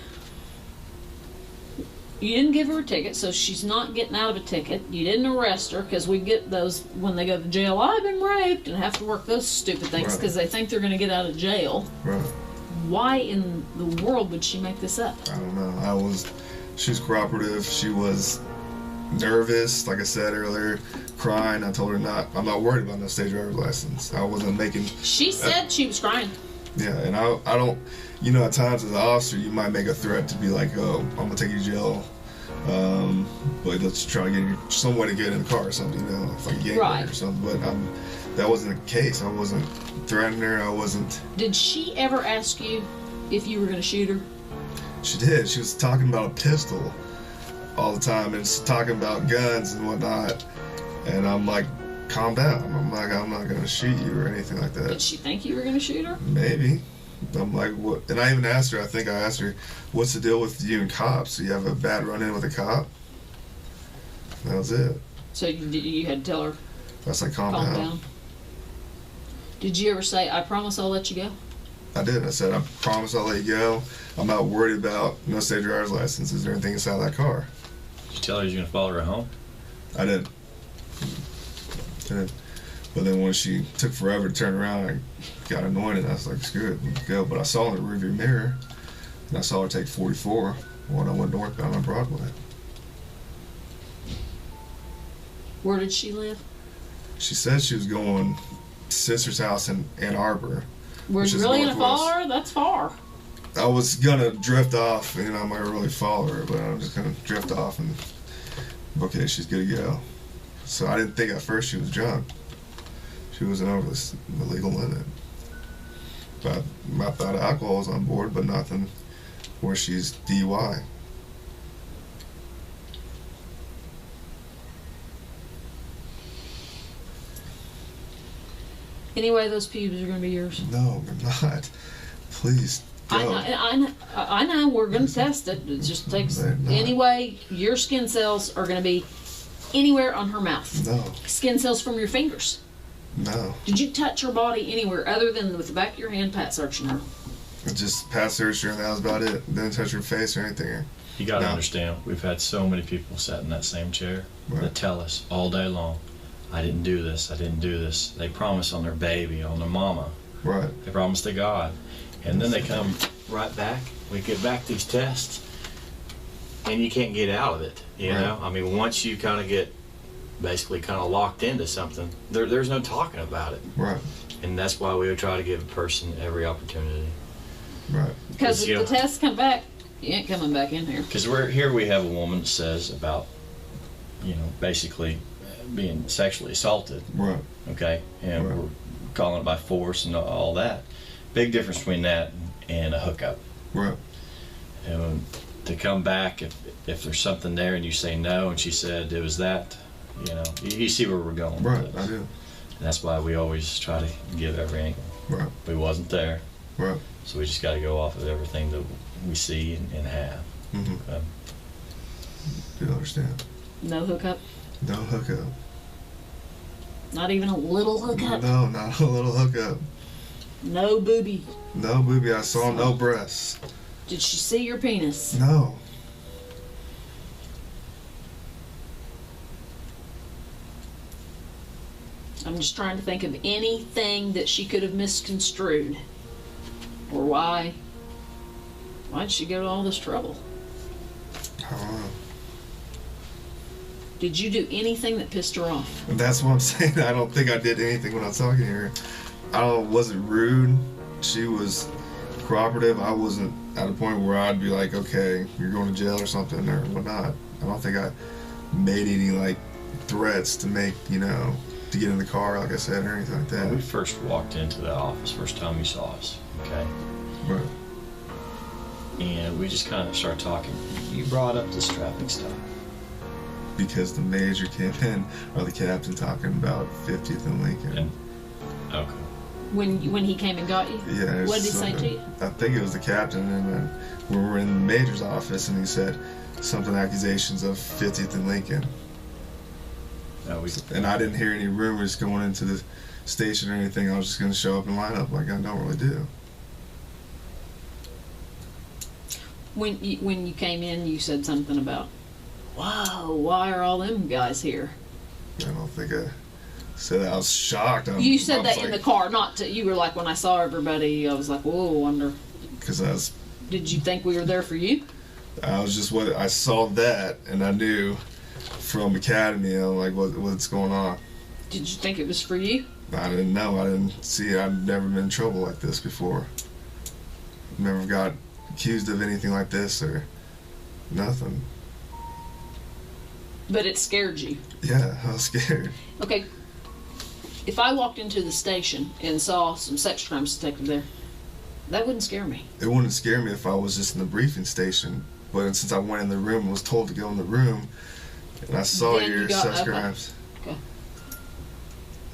you didn't give her a ticket, so she's not getting out of a ticket. You didn't arrest her, because we get those when they go to jail. I've been raped, and have to work those stupid things Right. because they think they're going to get out of jail. right. Why in the world would she make this up? I don't know. She was cooperative. She was nervous, like I said earlier, crying. I told her I'm not worried about no state driver's license. I wasn't making. She said she was crying. Yeah, and I don't. At times as an officer, you might make a threat to be like, oh, I'm gonna take you to jail But let's try to get some way to get in the car or something, you know, like a gang Right. or something. But that wasn't the case. I wasn't threatening her. I wasn't. Did she ever ask you if you were going to shoot her? She did. She was talking about a pistol all the time and talking about guns and whatnot. And I'm like, calm down. I'm like, I'm not going to shoot you or anything like that. Did she think you were going to shoot her? Maybe. I'm like, what? And I even asked her, I think I asked her, what's the deal with you and cops? Do you have a bad run-in with a cop? That was it. So you had to tell her, That's like, calm down. Did you ever say, I promise I'll let you go? I did. I said, I promise I'll let you go. I'm not worried about no state driver's licenses or anything inside that car. Did you tell her you were going to follow her home? I did. But then when she took forever to turn around, I got annoyed and I was like, screw it, let's go. But I saw in the rearview mirror, and I saw her take 44 when I went northbound on Broadway. Where did she live? She said she was going to sister's house in Ann Arbor. Were you really going to follow her? That's far. I was going to drift off, and I might really follow her, but I'm just going to drift off and, okay, she's good to go. So I didn't think at first she was drunk. She wasn't over the legal limit. But I thought alcohol was on board, but nothing where she's DUI. Anyway, those pubes are going to be yours. No, they're not. Please go. I know. We're going to test it. It just takes. They're not. Anyway, your skin cells are going to be anywhere on her mouth. No, Skin cells from your fingers. no. Did you touch her body anywhere other than with the back of your hand pat searching her? I just passed her, and that was about it. Didn't touch her face or anything. You got to No. understand, we've had so many people sat in that same chair Right. that tell us all day long, I didn't do this, I didn't do this. They promise on their baby, on their mama. Right. They promise to God. And then they come right back. We get back these tests, and you can't get out of it. You Right. know? I mean, once you kind of get basically kind of locked into something, there's no talking about it. Right. And that's why we would try to give a person every opportunity. Right. Because if you the know- tests come back, you ain't coming back in here. Because we have a woman that says about, basically being sexually assaulted, Right. okay? And Right. we're calling it by force and all that. Big difference between that and a hookup. Right. And to come back, if there's something there and you say no, and she said it was that, you see where we're going Right. with this. I do. And that's why we always try to give every angle. Right. We wasn't there, Right. so we just got to go off of everything that we see and have. Mm-hmm. Okay? Do understand? No hookup? No hookup. Not even a little hookup? No, not a little hookup. No booby? No, booby. I saw no breasts. Did she see your penis? No. I'm just trying to think of anything that she could have misconstrued. Or why did she go to all this trouble? I don't know. Did you do anything that pissed her off? And that's what I'm saying. I don't think I did anything when I was talking to her. Wasn't rude. She was cooperative. I wasn't at a point where I'd be like, okay, you're going to jail or something or whatnot. I don't think I made any threats to make, to get in the car, like I said, or anything like that. When we first walked into the office, first time you saw us, okay? Right. And we just kind of started talking. You brought up this traffic stop. Because the major came in, or the captain talking about 50th and Lincoln. And okay. When he came and got you? Yeah. What did he say to you? I think it was the captain, and then we were in the major's office, and he said something accusations of 50th and Lincoln. No, And I didn't hear any rumors going into the station or anything. I was just going to show up and line up like I normally do. When you came in, you said something about, "Whoa, why are all them guys here?" I don't think I said that. I was shocked. You said that in the car, not to. You were like, when I saw everybody, I was like, "Whoa, wonder." Because Did you think we were there for you? I was just I saw that, and I knew from Academy, I'm like, what's going on? Did you think it was for you? I didn't know. I didn't see it. I've never been in trouble like this before. Never got accused of anything like this or nothing. But it scared you. Yeah, I was scared. Okay. If I walked into the station and saw some sex crimes detective there, that wouldn't scare me. It wouldn't scare me if I was just in the briefing station. But since I went in the room and was told to go in the room, and I saw Then you your got sex up. crimes, Okay.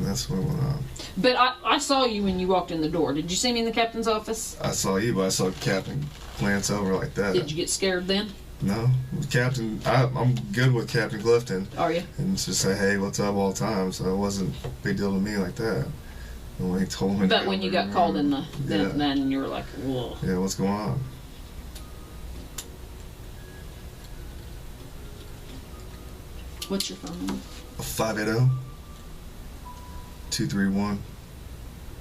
that's what went on. But I saw you when you walked in the door. Did you see me in the captain's office? I saw you, but I saw Captain glance over like that. Did you get scared then? No, Captain. I'm good with Captain Clifton, Are you? and just say, "Hey, what's up?" all the time. So it wasn't a big deal to me like that. And when he told me, to But go when in you the got called in room, then you were like, whoa. yeah, what's going on? What's your phone number?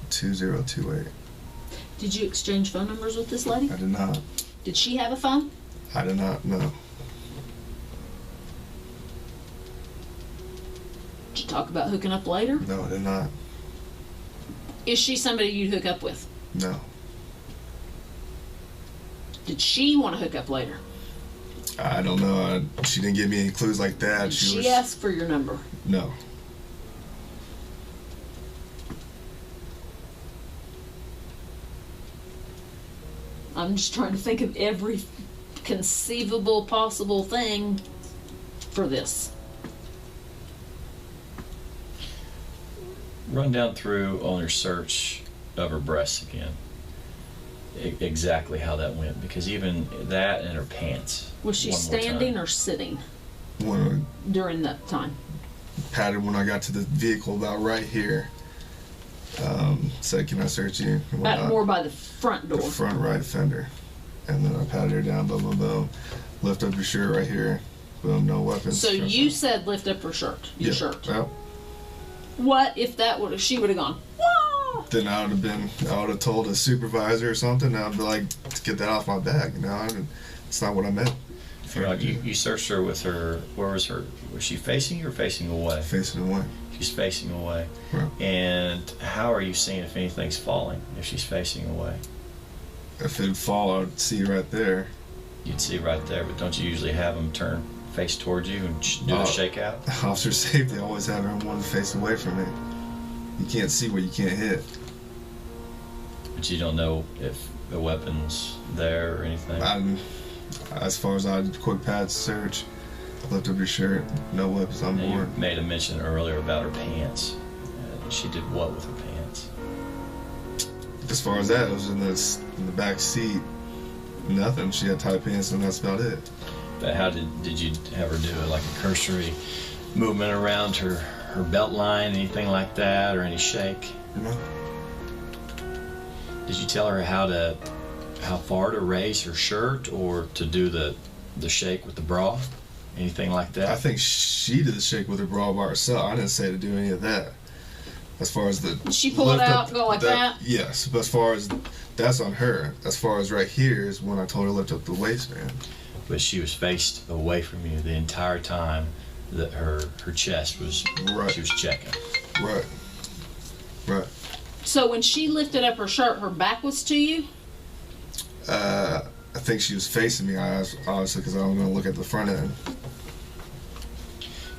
580-231-2028. Did you exchange phone numbers with this lady? I did not. Did she have a phone? I did not know. Did you talk about hooking up later? No, I did not. Is she somebody you'd hook up with? No. Did she want to hook up later? I don't know. She didn't give me any clues like that. Did she ask for your number? No. I'm just trying to think of every conceivable possible thing for this. Run down through on your search of her breasts again. Exactly how that went, because even that and her pants. Was she one more standing time. or sitting When during that time? I patted when I got to the vehicle about right here. Said, "Can I search you?" And whatnot. More by the front The door. front right fender. And then I patted her down, boom, boom, boom. Lift up your shirt right here. Boom, no weapons. So you said lift up her shirt. Your yeah. shirt. Well, What if she would have gone, whoa! then I would have told a supervisor or something. I'd be like, "Get that off my back." It's not what I meant. You searched her with her. Where was her? Was she facing you or facing away? Facing away. She's facing away. Right. And how are you seeing if anything's falling if she's facing away? If it'd fall, I would see right there. You'd see right there, but don't you usually have them turn face towards you and do a shakeout? Officer safety always have everyone face away from me. You can't see what you can't hit. But you don't know if the weapon's there or anything. As far as I did, quick pad search, lift up your shirt, no weapons on Now, board. you made a mention earlier about her pants. She did what with her pants? As far as that, it was in the back seat. Nothing. She had tight pants, and that's about it. But how did you have her do like a cursory movement around her belt line, anything like that, or any shake? No. Did you tell her how far to raise her shirt or to do the shake with the bra? Anything like that? I think she did the shake with her bra by herself. I didn't say to do any of that. As far as She pull it lift out up, and go like that? Yes, but as far as that's on her. As far as right here is when I told her to lift up the waistband. But she was faced away from you the entire time that her chest was. Right. She was checking. Right. Right. So when she lifted up her shirt, her back was to you? I think she was facing me, obviously, because I was going to look at the front end.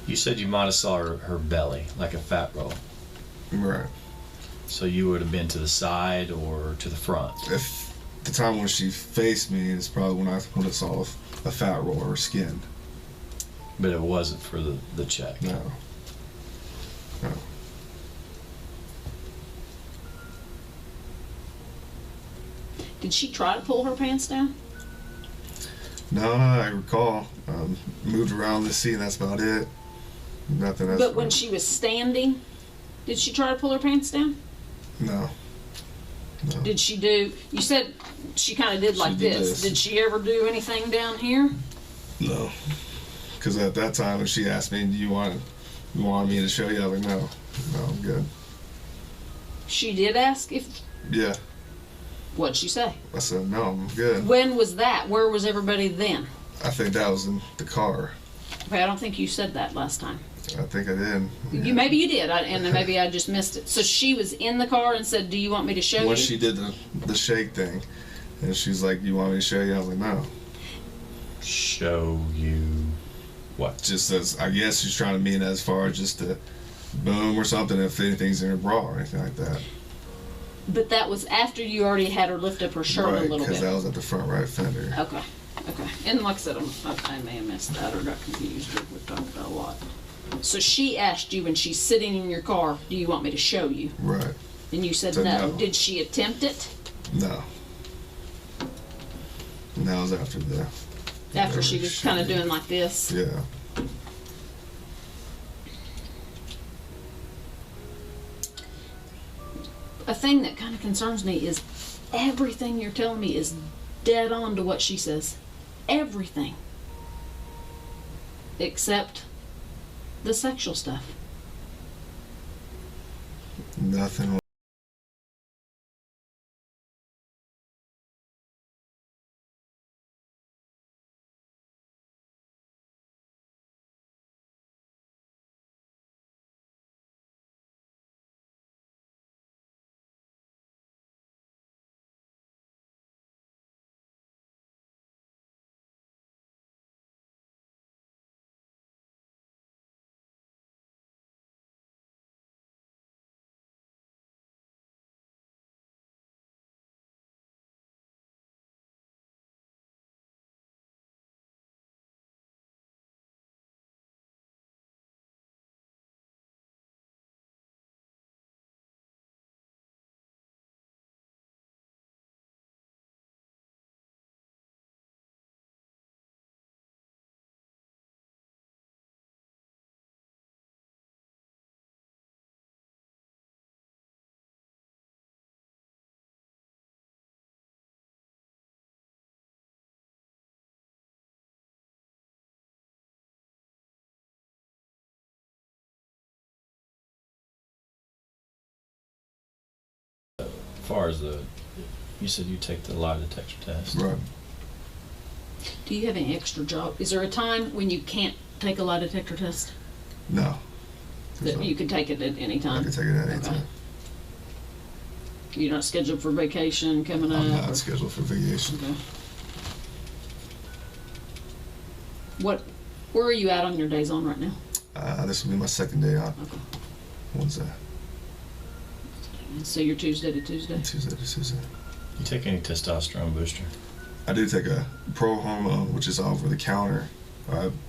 You said you might have saw her belly, like a fat roll. Right. So you would have been to the side or to the front. If the time when she faced me is probably when I would have saw a fat roll or skin. But it wasn't for the check. No. No. Did she try to pull her pants down? No, I recall. Moved around the seat, and that's about it. Nothing else. But when she was standing, did she try to pull her pants down? No. No. Did she do, you said she kind of did like did this. this. Did she ever do anything down here? No. Because at that time, when she asked me, "Do you want me to show you?" I was like, "No, I'm good." She did ask if, Yeah. what'd she say? I said, "No, I'm good." When was that? Where was everybody then? I think that was in the car. Okay, I don't think you said that last time. I think I did. Maybe you did, and then maybe I just missed it. So she was in the car and said, "Do you want me to show When you?" she did the shake thing, and she's like, "You want me to show you?" I was like, "No." Show you What? Just as, I guess she's trying to mean as far as just to boom or something if anything's in her bra or anything like that. But that was after you already had her lift up her shirt a Right, little because bit. that was at the front right fender. Okay. And like I said, I may have missed that or got confused. We've talked about a lot. So she asked you when she's sitting in your car, do you want me to show you? Right. And you said So no. no. Did she attempt it? No. And that was after the... After she was kind of doing like this? Yeah. A thing that kind of concerns me is everything you're telling me is dead on to what she says. Everything. Except the sexual stuff. Nothing. As far as you said you take the lie detector test. Right. Do you have any extra job? Is there a time when you can't take a lie detector test? No. That you can take it at any I time? can take it at any time. You're not scheduled for vacation coming up? I'm not or- scheduled for vacation. Okay. Where are you at on your days on right now? This will be my second day out. Okay. Wednesday. So you're Tuesday to Tuesday? Tuesday to Tuesday. You take any testosterone booster? I do take a pro hormone, which is over the counter,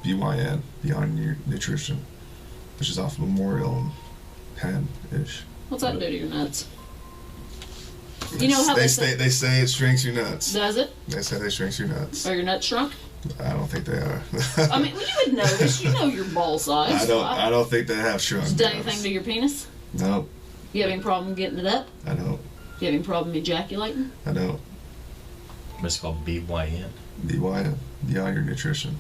BYN, Beyond Your Nutrition, which is off Memorial and Penn-ish. What's that do to your nuts? You know how they say it shrinks your nuts. Does it? They say they shrinks your nuts. Are your nuts shrunk? I don't think they are. I mean, well, you would know this. You know your ball size. I don't think they have shrunk. Has it done nuts. anything to your penis? No, You having a problem getting it up? I don't. You having a problem ejaculating? I don't. It's called BYN. BYN, Beyond Your Nutrition.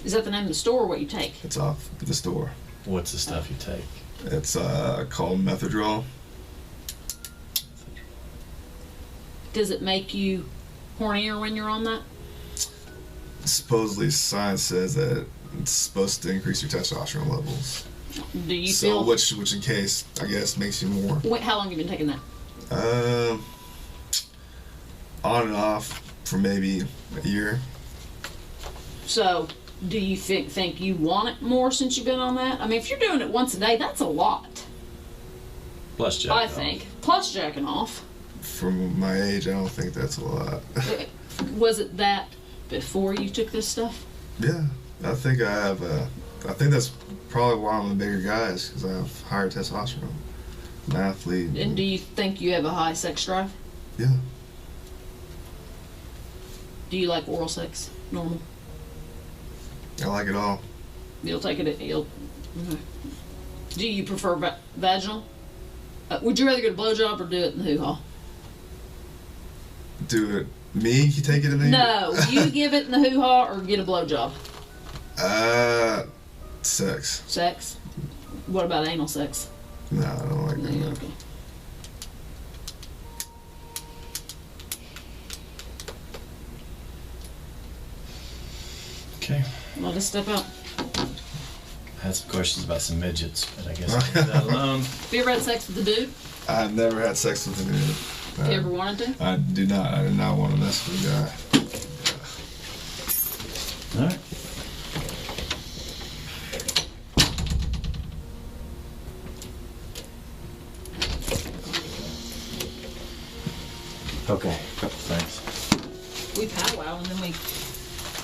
Is that the name of the store or what you take? It's off at the store. What's the stuff you take? It's called Methadrol. Does it make you hornier when you're on that? Supposedly, science says that it's supposed to increase your testosterone levels. Do you So, feel? which in case, I guess, makes you more. Wait, how long have you been taking that? On and off for maybe a year. So, do you think you want it more since you've been on that? I mean, if you're doing it once a day, that's a lot. Plus jack I off. think. Plus jacking off. For my age, I don't think that's a lot. Was it that before you took this stuff? Yeah, I think I have. I think that's probably why I'm a bigger guy, is because I have higher testosterone. I'm an athlete. And do you think you have a high sex drive? Yeah. Do you like oral sex? Normal? I like it all. You'll take it. Okay. Do you prefer vaginal? Would you rather get a blowjob or do it in the hoo-ha? Do it. Me? You take it in the... No, you give it in the hoo-ha or get a blowjob? Sex. Sex? What about anal sex? No, I don't like that. Yeah, okay. Okay. I'll just step out. I had some questions about some midgets, but I guess I'll leave that alone. Have you ever had sex with a dude? I've never had sex with a dude. You ever wanted to? I do not. I do not want to mess with a guy. All right. Okay, a couple things. We powwow and then we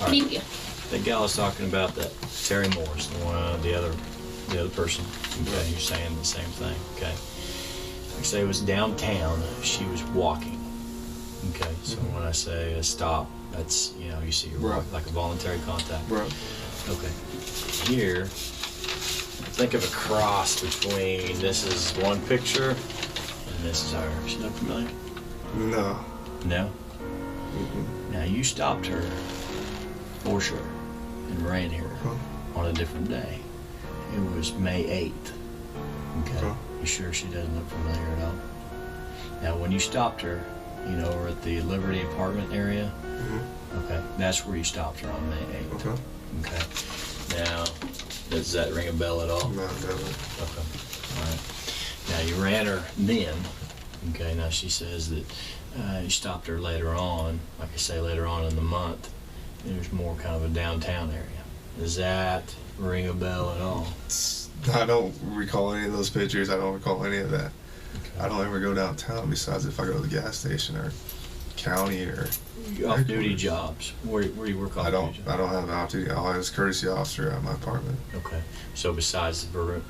All right. meet you. The gal was talking about that Terry Moore's the other person. Okay, you're saying the same thing. Okay. Like I say, it was downtown. She was walking. Okay, so when I say stop, that's, you see your Right. like a voluntary contact. Right. Okay. Here, think of a cross between this is one picture and this is her. She look familiar? No. No? Mm-mm. Now you stopped her for sure and ran here on a different day. It was May 8th. Okay. Okay. You sure she doesn't look familiar at all? Now when you stopped her, over at the Liberty apartment area, okay, that's where you stopped her on May 8th. Okay. Okay. Now, does that ring a bell at all? No, it doesn't. Okay. All right. Now you ran her then. Okay. Now she says that you stopped her later on. Like I say, later on in the month. There's more kind of a downtown area. Does that ring a bell at all? I don't recall any of those pictures. I don't recall any of that. Okay. I don't ever go downtown besides if I go to the gas station or county or. Off-duty jobs. Where do you work I don't. off-duty jobs? I don't have an off-duty. I'll have a courtesy officer at my apartment. Okay. So besides the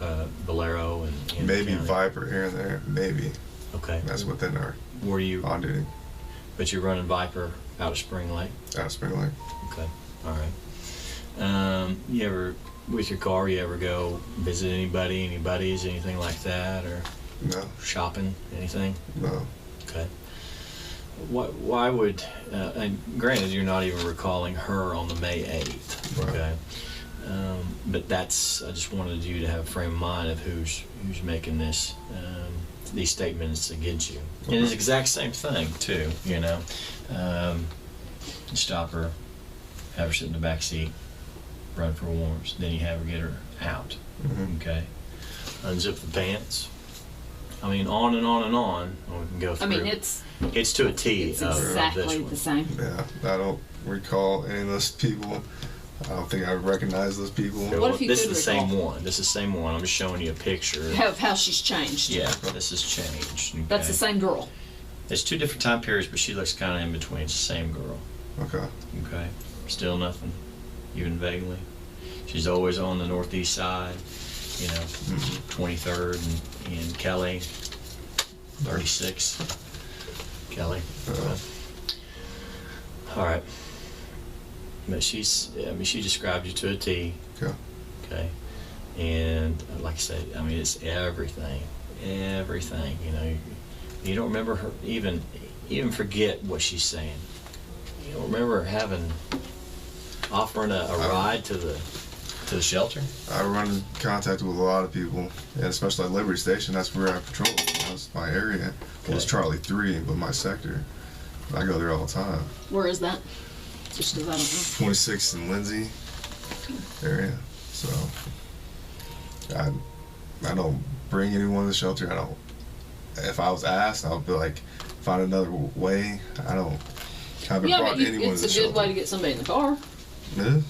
Bolero and Maybe county. Viper here and there. Maybe Okay. that's within our Where do you? on-duty. But you're running Viper out of Spring Lake. Out of Spring Lake. Okay. All right. You ever, with your car, you ever go visit anybody, any buddies, anything like that, or No. shopping, anything? No. Okay. Why would, and granted, you're not even recalling her on the May 8th, Right. okay? But I just wanted you to have a frame of mind of who's making these statements against you. And it's the exact same thing, too, Stop her, have her sit in the back seat, run for warrants, then you have her get her out, okay? Unzip the pants. I mean, on and on and on. We can go through. I mean, it's to a T it's of exactly this the one. same. Yeah. I don't recall any of those people. I don't think I recognize those people. Okay, What if you this is could the same recall? one. This is the same one. I'm just showing you a picture. Of how she's changed. Yeah, this has changed. Okay. That's the same girl. It's two different time periods, but she looks kind of in between. It's the same girl. Okay. Okay. Still nothing, even vaguely. She's always on the northeast side. 23rd and Kelly. 36. Kelly. Okay. All right. But she described you to a T. Okay. Okay. And like I said, I mean, it's everything. Everything. You don't remember her even forget what she's saying. You don't remember offering a ride to the shelter? I run in contact with a lot of people, and especially at Liberty Station. That's where I patrol. That's my area. Well, it's Okay. Charlie 3, but my sector. I go there all the time. Where is that? Just because I don't 26th and Lindsay area. So I don't bring anyone to the shelter. I don't. If I was asked, I would be like, find another way. I haven't know. Yeah, brought but anyone to it's the a shelter. good way to get somebody in the car. Yeah.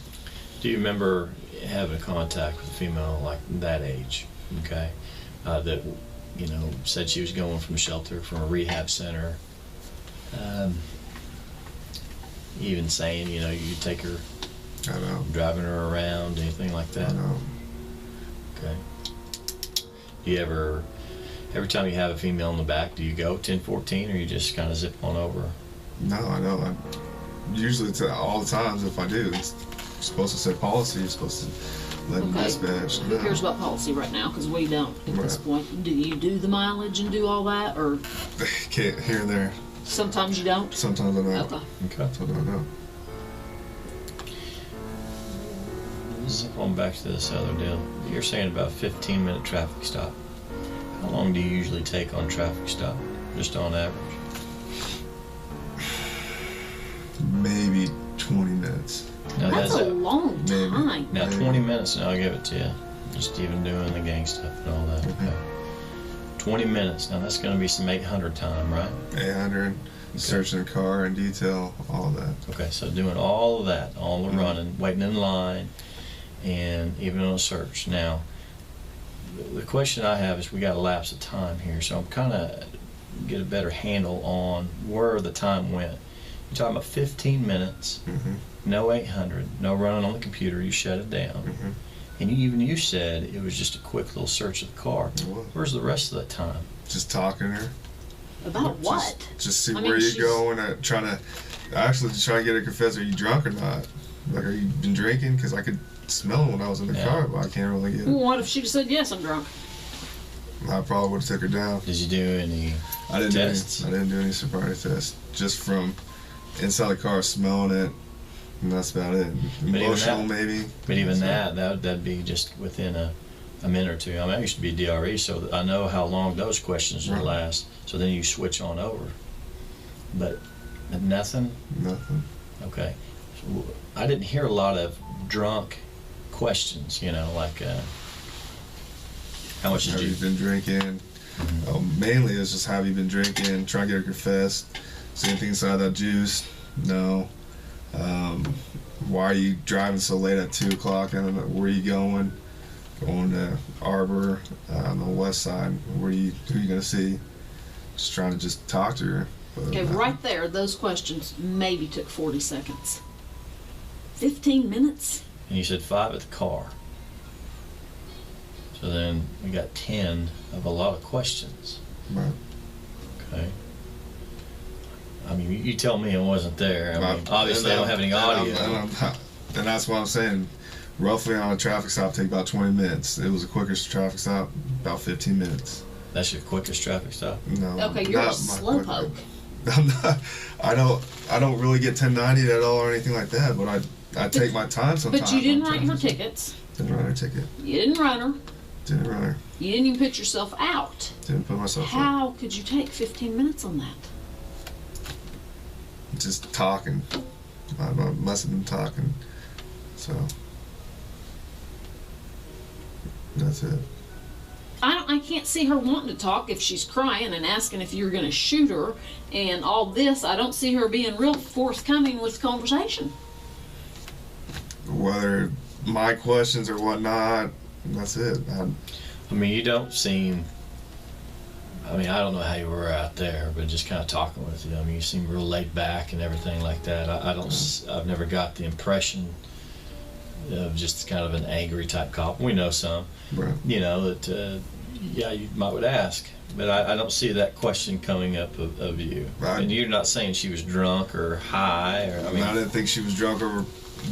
Do you remember having contact with a female like that age? Okay. That said she was going from a shelter, from a rehab center. Even saying, you take her, I know. driving her around, anything like I that? know. Okay. Do you every time you have a female in the back, do you go 10-14 or you just kind of zip on over? No, I know. Usually, all the times, if I do, it's supposed to say policy. You're supposed to let them Okay. dispatch. Who cares about policy right now? Because we don't at this Right. point. Do you do the mileage and do all that, or Can't here and there. sometimes you don't? Sometimes I know. Okay. Okay. Sometimes I know. Zip on back to this other deal. You're saying about 15-minute traffic stop. How long do you usually take on traffic stop, just on average? Maybe 20 minutes. Now, That's a long Maybe. time. Now, Maybe. 20 minutes, and I'll give it to you. Just even doing the gang stuff and all that. Okay. 20 minutes. Now, that's going to be some 800 time, right? 800, searching the car in detail, all that. Okay, so doing all of that, all the Mhm. running, waiting in line, and even on a search. Now, the question I have is we got a lapse of time here, so I'm kind of get a better handle on where the time went. You're talking about 15 minutes, no 800, no running on the computer. You shut it down, and you said it was just a quick little search of the car. Where's the rest of that time? Just talking to her. About what? Just see where you're going. Trying to get her to confess. Are you drunk or not? Like, are you been drinking? Because I could smell it when I was in the car, but I can't really get it. Well, what if she just said, yes, I'm drunk? I probably would have took her down. Did you do any tests? I didn't do any sobriety tests. Just from inside the car, smelling it, and that's about it. Emotional, maybe. But even that'd be just within a minute or two. I mean, I used to be DRE, so I know how long those questions will last. So then you switch on over. But nothing? Nothing. Okay. So I didn't hear a lot of drunk questions, like how much did you... Have you been drinking? Mainly it's just, have you been drinking? Try to get her confessed. Is there anything inside that juice? No. Why are you driving so late at 2 o'clock? I don't know. Where are you going? Going to Arbor on the west side. Who are you going to see? Just trying to just talk to her. But, Okay, right there, those questions maybe took 40 seconds. 15 minutes? And you said 5 at the car. So then we got 10 of a lot of questions. Right. Okay. I mean, you tell me I wasn't there. I mean, obviously I don't have any audio. And that's what I'm saying. Roughly on a traffic stop, take about 20 minutes. It was the quickest traffic stop, about 15 minutes. That's your quickest traffic stop? No. Okay, you're a slowpoke. I don't really get 1090 at all or anything like that, but I take my time sometimes. But you didn't write her tickets. Didn't write her ticket. You didn't run her. Didn't run her. You didn't even put yourself out. Didn't put myself out. How could you take 15 minutes on that? Just talking. I must have been talking. So that's it. I can't see her wanting to talk if she's crying and asking if you're going to shoot her and all this. I don't see her being real forthcoming with conversation. Whether my questions or whatnot, that's it. I mean, you don't seem... I mean, I don't know how you were out there, but just kind of talking with you. I mean, you seem real laid back and everything like that. I've never got the impression of just kind of an angry type cop. We know some, Right. That, you might would ask, but I don't see that question coming up of you. Right. And you're not saying she was drunk or high, or I didn't think she was drunk over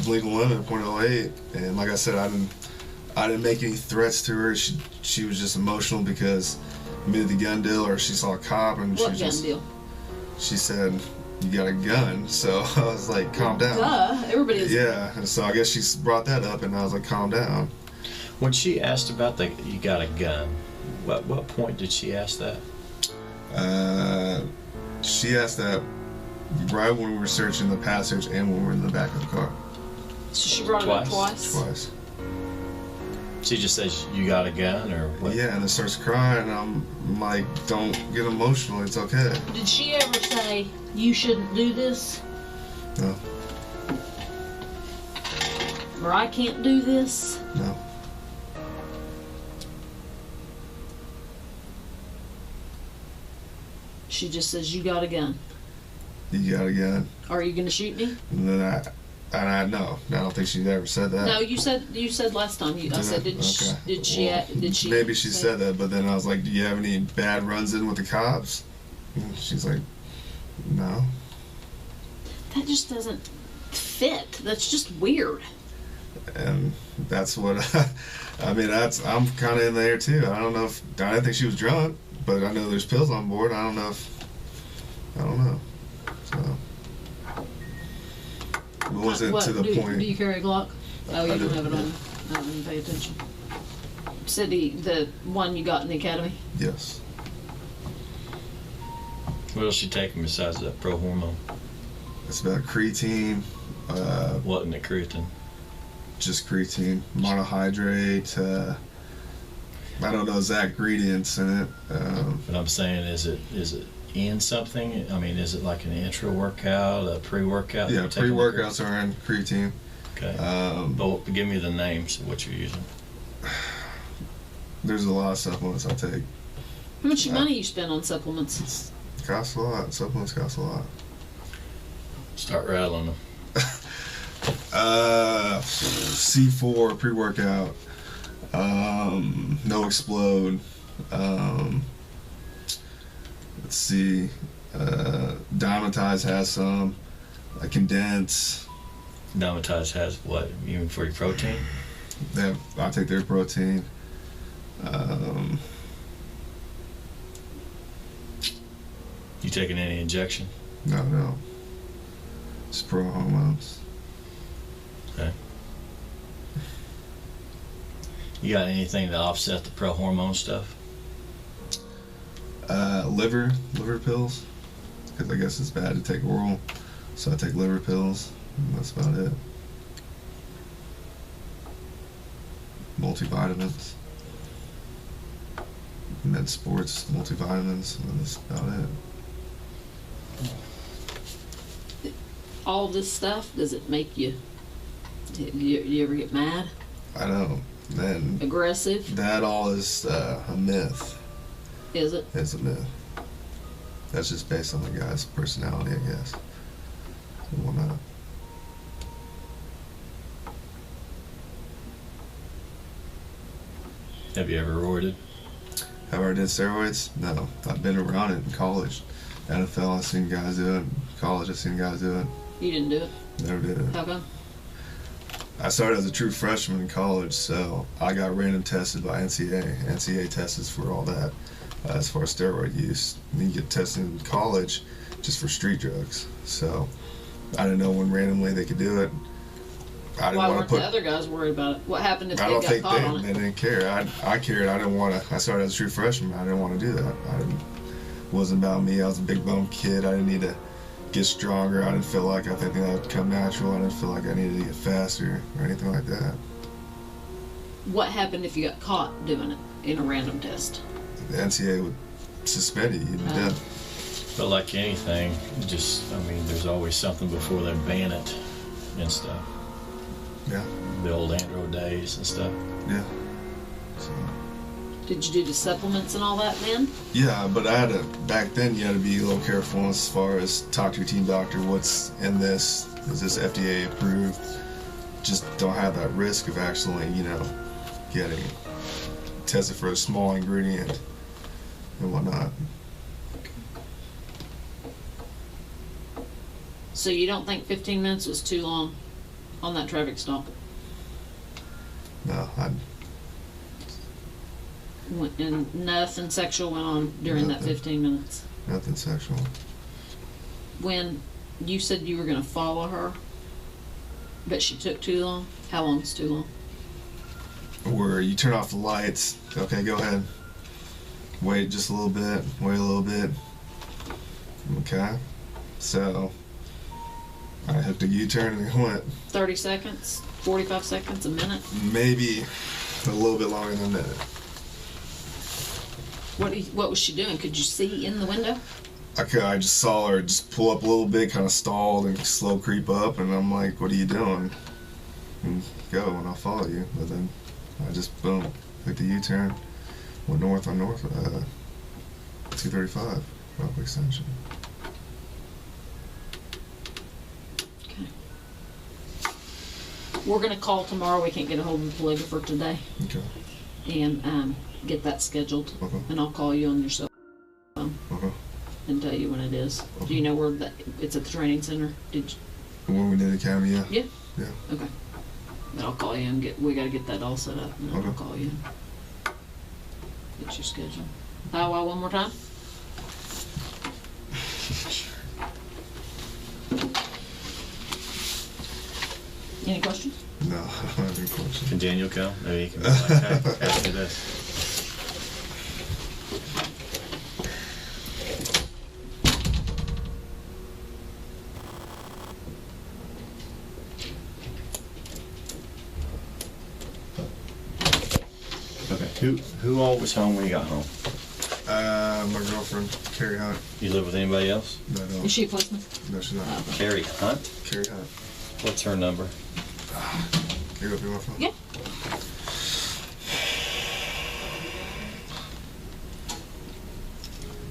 legal limit, .08, and like I said, I didn't make any threats to her. She was just emotional because admitted the gun deal, or she saw a cop and What gun deal? She said, "You got a gun," so I was like, "Calm down." Duh, everybody is. Yeah, and so I guess she brought that up, and I was like, "Calm down." When she asked about you got a gun, what point did she ask that? She asked that right when we were searching the passage and when we were in the back of the car. So she brought it up twice? Twice. She just says, "You got a gun," or what? Yeah, and then starts crying, and I'm like, "Don't get emotional, it's okay." Did she ever say, "You shouldn't do this"? No. Or "I can't do this"? No. She just says, "You got a gun. You got a gun. Are you going to shoot me?" And then I don't think she ever said that. No, you said last time. I said, did she? Maybe she said that, but then I was like, "Do you have any bad runs in with the cops?" And she's like, "No." That just doesn't fit. That's just weird. And that's what I'm kind of in there too. I didn't think she was drunk, but I know there's pills on board. I don't know. So. Was it to the point? Do you carry a Glock? Oh, you don't have it on. I didn't pay attention. Said the one you got in the academy? Yes. What else you taking besides that pro hormone? It's about creatine. What in the creatine? Just creatine, monohydrate. I don't know exact ingredients in it. But I'm saying, is it in something? I mean, is it like an intra workout, a pre-workout? Yeah, pre-workouts are in creatine. Okay. But give me the names of what you're using. There's a lot of supplements I take. How much money you spend on supplements? It's Costs a lot. Supplements cost a lot. Start rattling them. C4 pre-workout. No Explode. Let's see. Dymatize has some. Condense. Dymatize has what? You mean for your protein? I take their protein. You taking any injection? No. Just pro hormones. Okay. You got anything to offset the pro hormone stuff? Liver pills. Because I guess it's bad to take oral. So I take liver pills. And that's about it. Multivitamins. Med sports, multivitamins, and that's about it. All this stuff, does it make you ever get mad? I don't. Then Aggressive? that all is a myth. Is it? It's a myth. That's just based on the guy's personality, I guess. And whatnot. Have you ever roided? Have I ever did steroids? No. I've been around it in college. NFL, I've seen guys do it. College, I've seen guys do it. You didn't do it? Never did it. How come? I started as a true freshman in college, so I got random tested by NCAA. NCAA tests for all that as far as steroid use. And you get tested in college just for street drugs. So I didn't know when randomly they could do it. I didn't Why want weren't to put. the other guys worried about it? What happened if I they don't got think caught on they it? didn't care. I cared. I didn't want to. I started as a true freshman. I didn't want to do that. It wasn't about me. I was a big bone kid. I didn't need to get stronger. I didn't feel like I think that would come natural. I didn't feel like I needed to get faster or anything like that. What happened if you got caught doing it in a random test? The NCAA would suspend you. You'd be dead. But like anything, there's always something before they ban it and stuff. Yeah. The old andro days and stuff. Yeah. So. Did you do the supplements and all that then? Yeah, but I had to, back then you had to be a little careful as far as talk to your team doctor, what's in this, is this FDA approved? Just don't have that risk of actually, getting tested for a small ingredient and whatnot. So you don't think 15 minutes was too long on that traffic stop? No, And nothing sexual went on during that Nothing. 15 minutes? nothing sexual. When you said you were going to follow her, but she took too long? How long's too long? Where you turn off the lights, okay, go ahead. Wait just a little bit, wait a little bit. Okay, so I hooked a U-turn and it went 30 seconds? 45 seconds? A minute? maybe a little bit longer than a minute. What was she doing? Could you see in the window? I just saw her just pull up a little bit, kind of stalled and slow creep up, and I'm like, what are you doing? And go, and I'll follow you. But then I just, boom, took the U-turn, went north on 235, Rockaway Extension. Okay. We're going to call tomorrow. We can't get a hold of the polygrapher today. Okay. And get that scheduled. Okay. And I'll call you on your cell phone Okay. and tell you when it is. Do you know where it's at the training center? Did you? When we did Academy, yeah. Yeah? Yeah. Okay. Then I'll call you and we got to get that all set up. And then I'll Okay. call you. Get your schedule. One more time? Any questions? No, I don't have any questions. Can Daniel come? Maybe he can be like, hey, ask me this. Okay. Who all was home when you got home? My girlfriend, Carrie Hunt. You live with anybody else? No, Is she a policeman? no, she's not. Carrie Hunt? Carrie Hunt. What's her number? Can you go through my phone? Yeah.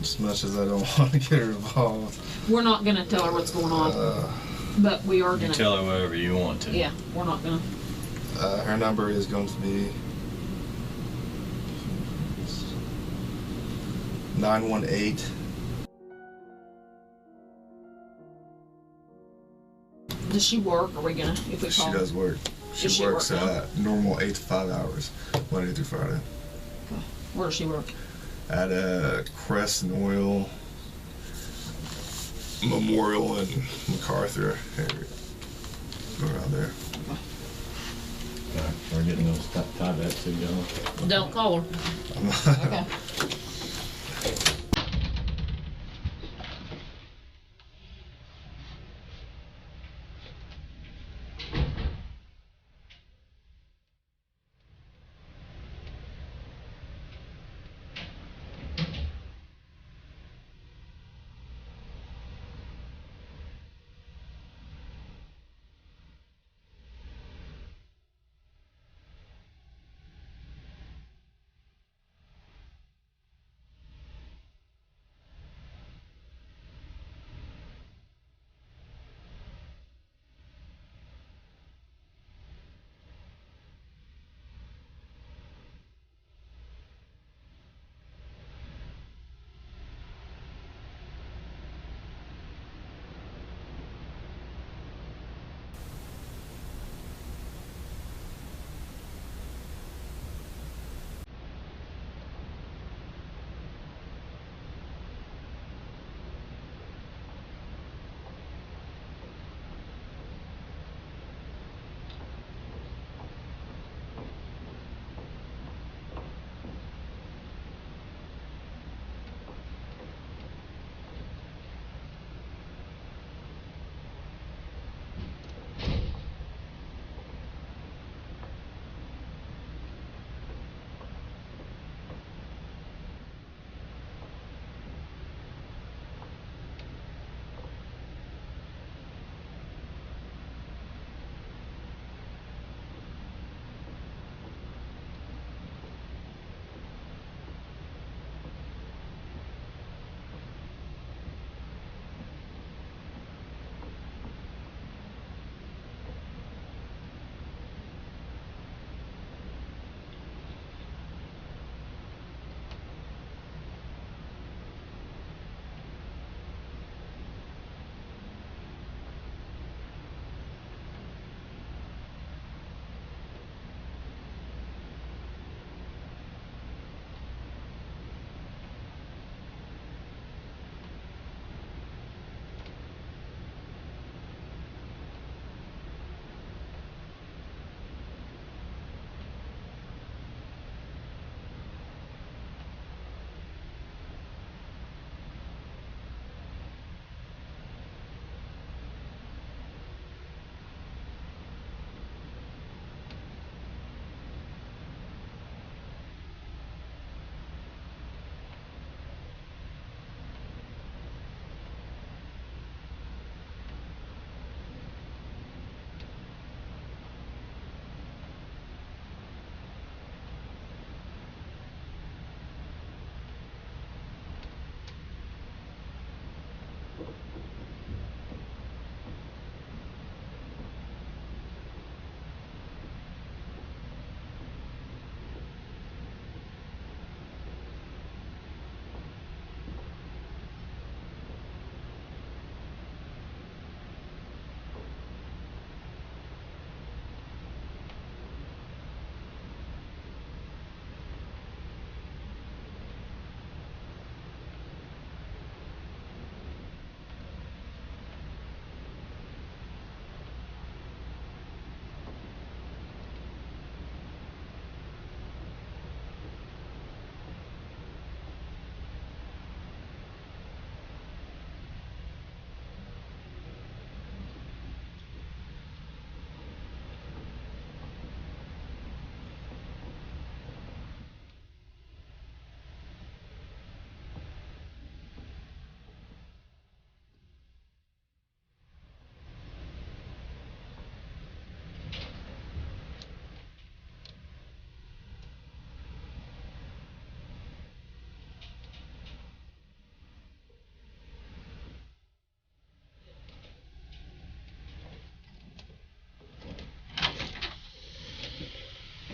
As much as I don't want to get her involved. We're not gonna tell her what's going on, but we are You gonna. tell her whatever you want to. Yeah, we're not gonna. Her number is going to be 918. Does she work? Are we gonna? If we She call? does work. Does she works work now? normal 8 to 5 hours, Monday through Friday. Where does she work? At a Crescent Oil Memorial in MacArthur area. Around there. We're getting those tie backs to go. Don't call her. Okay.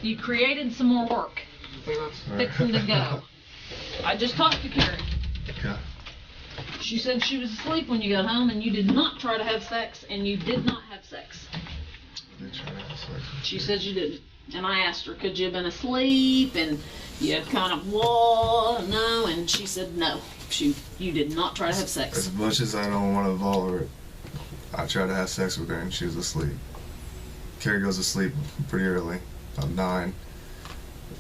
You created some more work. Fixing to go. I just talked to Carrie. Okay. She said she was asleep when you got home, and you did not try to have sex, and you did not have sex. Did try to have sex. She said you didn't. And I asked her, could you have been asleep? And you had kind of, no. And she said no. You did not try to have sex. As much as I don't want to involve her, I tried to have sex with her and she was asleep. Carrie goes to sleep pretty early, about 9,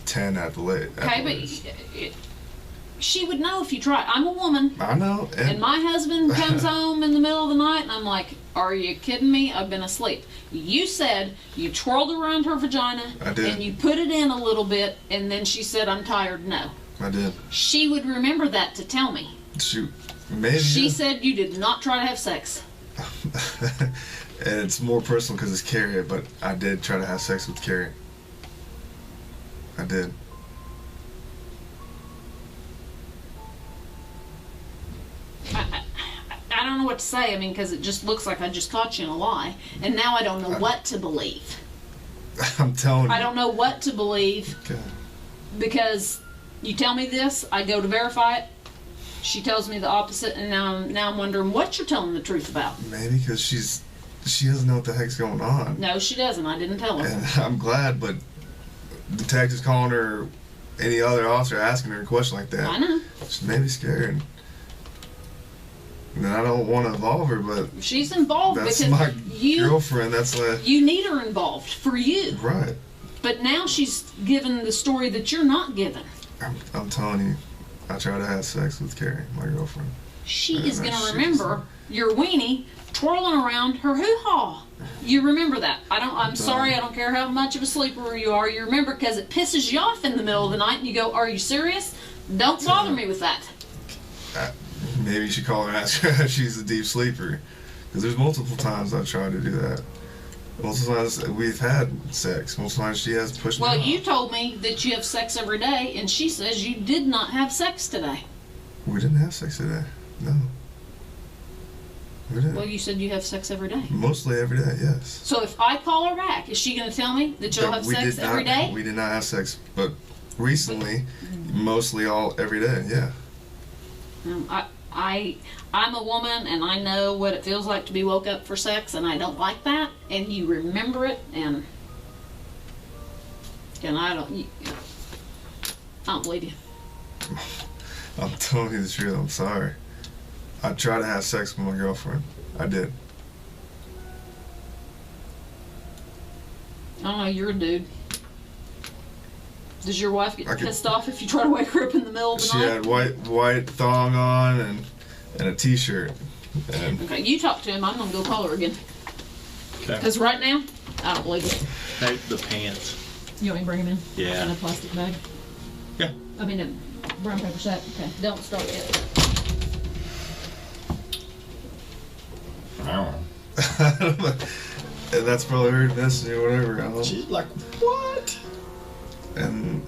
10 at the late. Okay, but she would know if you tried. I'm a woman. I know. And my husband comes home in the middle of the night, and I'm like, are you kidding me? I've been asleep. You said you twirled around her vagina. I did. And you put it in a little bit, and then she said, I'm tired. No. I did. She would remember that to tell me. Shoot. Maybe. She said you did not try to have sex. And it's more personal because it's Carrie, but I did try to have sex with Carrie. I did. I don't know what to say. I mean, because it just looks like I just caught you in a lie. And now I don't know what to believe. I'm telling you. I don't know what to believe. Okay. Because you tell me this, I go to verify it. She tells me the opposite, and now I'm wondering what you're telling the truth about. Maybe because she doesn't know what the heck's going on. No, she doesn't. I didn't tell her. And I'm glad, but detectives calling her, any other officer asking her a question like that. I know. She may be scared. And I don't want to involve her, but she's involved that's because my girlfriend. That's like you need her involved for you. Right. But now she's given the story that you're not given. I'm telling you, I tried to have sex with Carrie, my girlfriend. She is going to remember your weenie twirling around her hoo-ha. You remember that. I'm sorry, I don't care how much of a sleeper you are. You remember because it pisses you off in the middle of the night and you go, are you serious? Don't bother me with that. Maybe you should call her and ask her if she's a deep sleeper. Because there's multiple times I've tried to do that. Multiple times we've had sex. Multiple times she has pushed me off. You told me that you have sex every day, and she says you did not have sex today. We didn't have sex today. No. We didn't. Well, you said you have sex every day. Mostly every day, yes. So if I call her back, is she going to tell me that you'll have sex every day? We did not have sex, but recently, mostly every day, yeah. I'm a woman, and I know what it feels like to be woke up for sex, and I don't like that. And you remember it, and I don't believe you. I'm telling you the truth. I'm sorry. I tried to have sex with my girlfriend. I did. I don't know. You're a dude. Does your wife get pissed off if you try to wake her up in the middle of the night? She had white thong on and a t-shirt. Okay, you talk to him. I'm gonna go call her again. Okay. Because right now, I don't believe it. Hey, the pants. You want me to bring him in? Yeah. In a plastic bag? Yeah. I mean, a brown paper sack. Okay, don't start yet. And that's probably her message or whatever. I don't know. She's like, what? And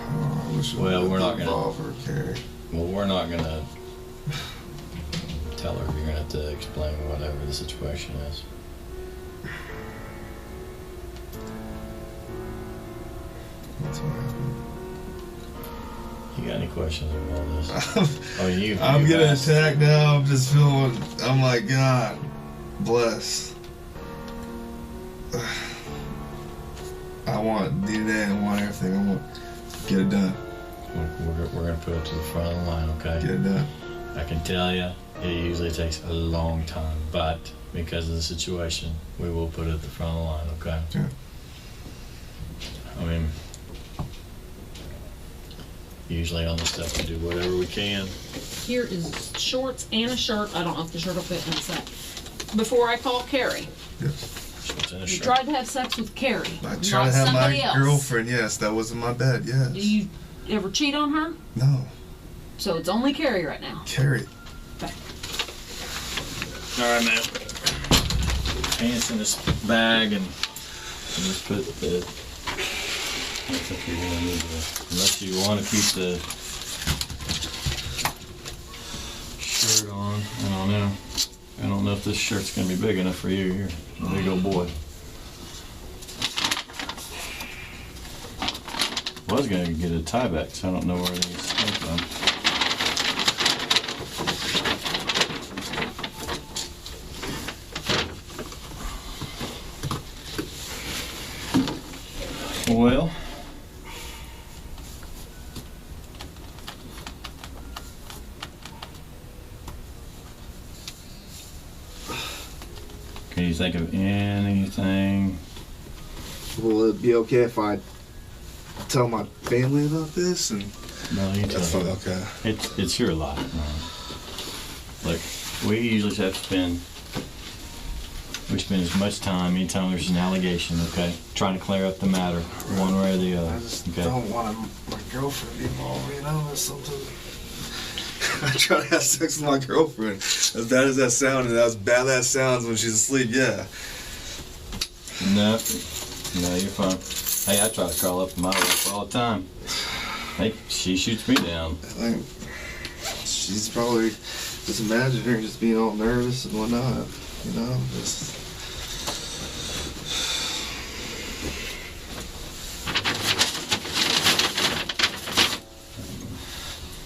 I wish Well, we're not gonna involve her, Carrie. Well, we're not gonna tell her. You're gonna have to explain whatever the situation is. That's what happened. You got any questions about all this? I'm getting attacked now. I'm just feeling. I'm like, God bless. I want DNA. I want everything. I want get it done. We're gonna put it to the front of the line, okay? Get it done. I can tell you, it usually takes a long time, but because of the situation, we will put it at the front of the line, okay? Yeah. I mean, usually on this stuff, we do whatever we can. Here is shorts and a shirt. I don't know if the shirt will fit in the sack. Before I call Carrie. Yes. You tried to have sex with Carrie. I not tried to have somebody my else. girlfriend. Yes, that was in my bed. Yes. Do you ever cheat on her? No. So it's only Carrie right now. Carrie. Okay. All right, man. Pants in this bag, and just put the. I think you're gonna need to, unless you want to keep the shirt on. I don't know. I don't know if this shirt's gonna be big enough for you. Here, big old boy. was going to get a tie back, so I don't know where these came from. Well, can you think of anything? Will it be okay if I tell my family about this? And No, you that's tell fine. them. Okay. It's your life, man. Look, we usually have to spend as much time anytime there's an allegation, okay? Trying to clear up the matter, one way or the other. I just Okay. don't want my girlfriend involved, you know? That's something. I try to have sex with my girlfriend. As bad as that sounds, and as bad that sounds when she's asleep, yeah. No, you're fine. Hey, I try to call up my wife all the time. Hey, she shoots me down. Like, she's probably just imagine her just being all nervous and whatnot, you know? Just.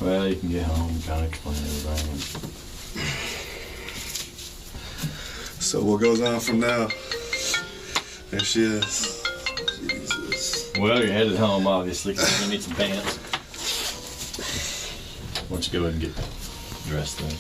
Well, you can get home and kind of explain everything. So what goes on from now? There she is. Jesus. Well, you're headed home, obviously, because you need some pants. Why don't you go ahead and get dressed then?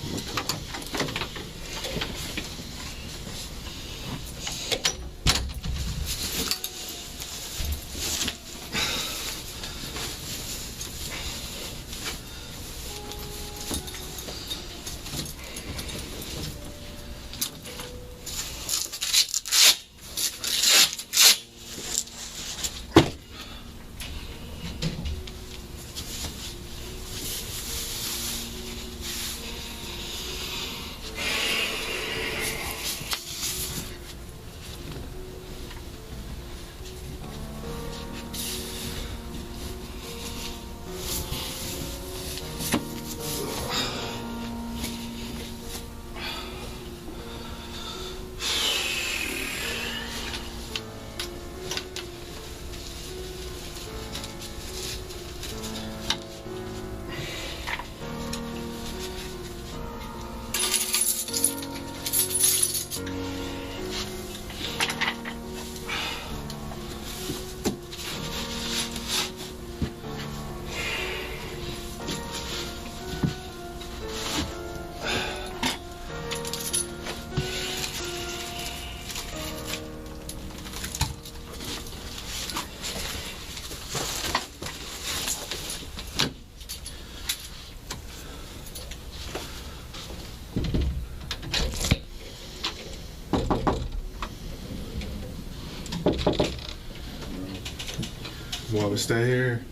Want me to stay here?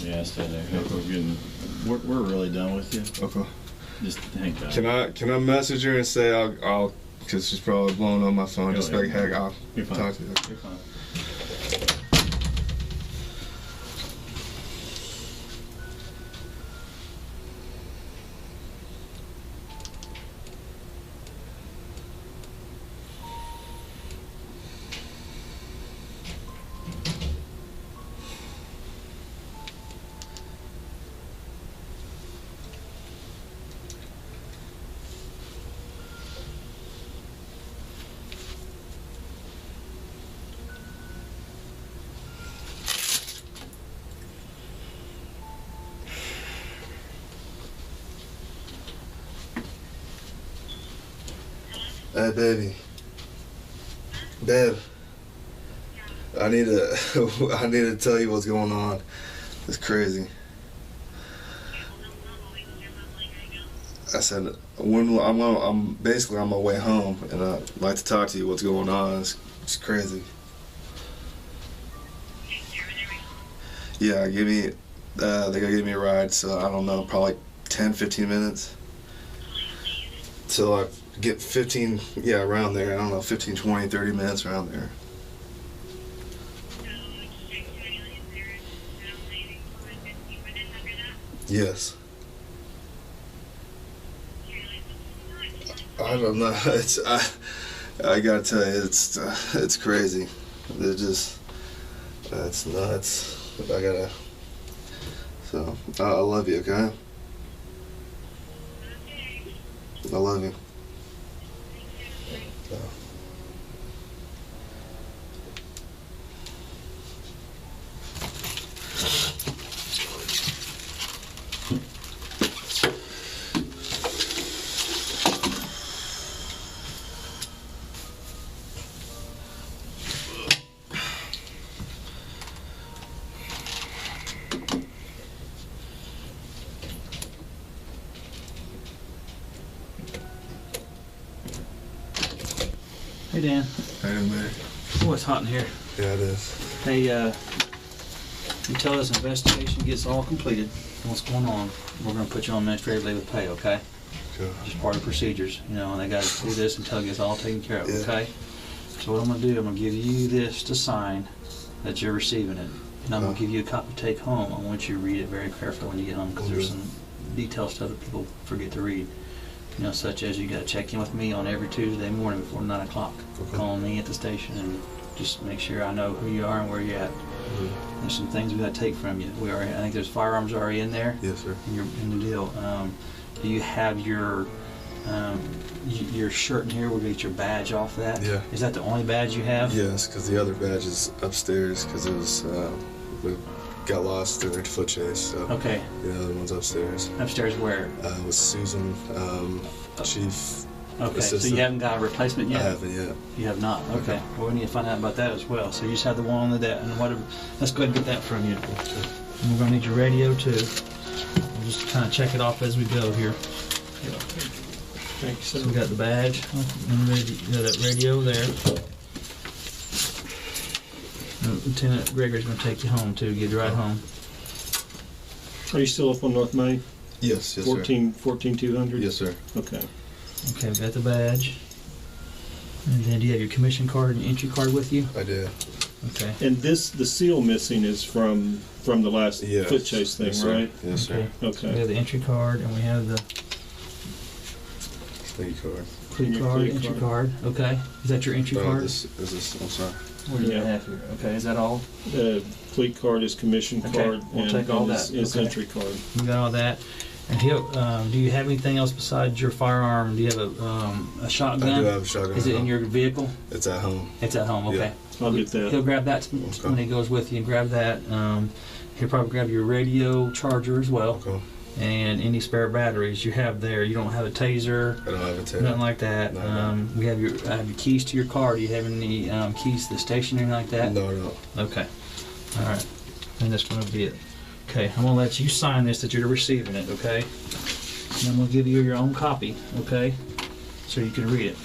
Yeah, stay there. We're really done with you. Okay. Just hang tight. Can I message her and say I'll because she's probably blowing on my phone. Go Just ahead. like heck, I'll You're fine. talk to you. You're fine. Hey, baby. Babe. I need to tell you what's going on. It's crazy. I said when I'm basically on my way home, and I'd like to talk to you. What's going on? It's crazy. Yeah, they gotta give me a ride. So I don't know, probably 10-15 minutes. Till I get 15, around there. I don't know, 15, 20, 30 minutes around there. Yes. I don't know. I gotta tell you, it's crazy. It's nuts. I gotta So, I love you, okay? I love you. So. Hey Dan. Hey, man. Oh, it's hot in here. Yeah, it is. Hey, until this investigation gets all completed, what's going on, we're going to put you on administrative leave with pay, okay? Sure. Just part of the procedures, you know, and they got to do this until it gets all taken care of, Yeah. okay? So what I'm going to do, I'm going to give you this to sign that you're receiving it. And I'm going to give you a copy to take home. I want you to read it very carefully when you get home because there's some detailed stuff that people forget to read. You know, such as you got to check in with me on every Tuesday morning before 9 o'clock. Okay. Call me at the station and just make sure I know who you are and where you're at. There's some things we got to take from you. I think there's firearms already in there. Yes, sir. In the deal. Do you have your shirt in here? We'll get your badge off that. Yeah. Is that the only badge you have? Yes, because the other badge is upstairs because it was, we got lost during the foot chase. So Okay. the other one's upstairs. Upstairs where? With Susan, chief Okay. So assistant. you haven't got a replacement yet? I haven't yet. You have not. Okay. Well, we need to find out about that as well. So you just have the one on the deck and whatever. Let's go ahead and get that from you. And we're gonna need your radio too. We'll just kind of check it off as we go here. Thank you, So sir. we got the badge and that radio there. Lieutenant Gregory's gonna take you home too. Get you right home. Are you still up on North Main? Yes, yes, 14200? sir. Yes, sir. Okay. Okay, we got the badge. And then do you have your commission card and your entry card with you? I did. Okay. And the seal missing is from the last Yes. foot chase thing, Yes, sir. right? Yes, sir. Okay. We Okay. have the entry card and we have the Thank you, card. plea Your card, plea entry card. Okay. Is that your entry card? This is this. I'm sorry. What do you Yeah. have here? Okay, is that all? Fleet card is commission Okay, card, we'll and take all his, that. his Okay. entry card. You got all that. And do you have anything else besides your firearm? Do you have a shotgun? I do have a shotgun. Is it in your vehicle? It's at home. It's at home. Okay. I'll get that. He'll grab that when he goes with you and grab that. He'll probably grab your radio charger as well. Okay. And any spare batteries you have there. You don't have a taser, I don't have a tape. nothing like that. No. I have your keys to your car. Do you have any keys to the station or anything like that? No, no. Okay. All right. And that's going to be it. Okay. I'm going to let you sign this that you're receiving it, okay? And I'm going to give you your own copy, okay? So you can read it.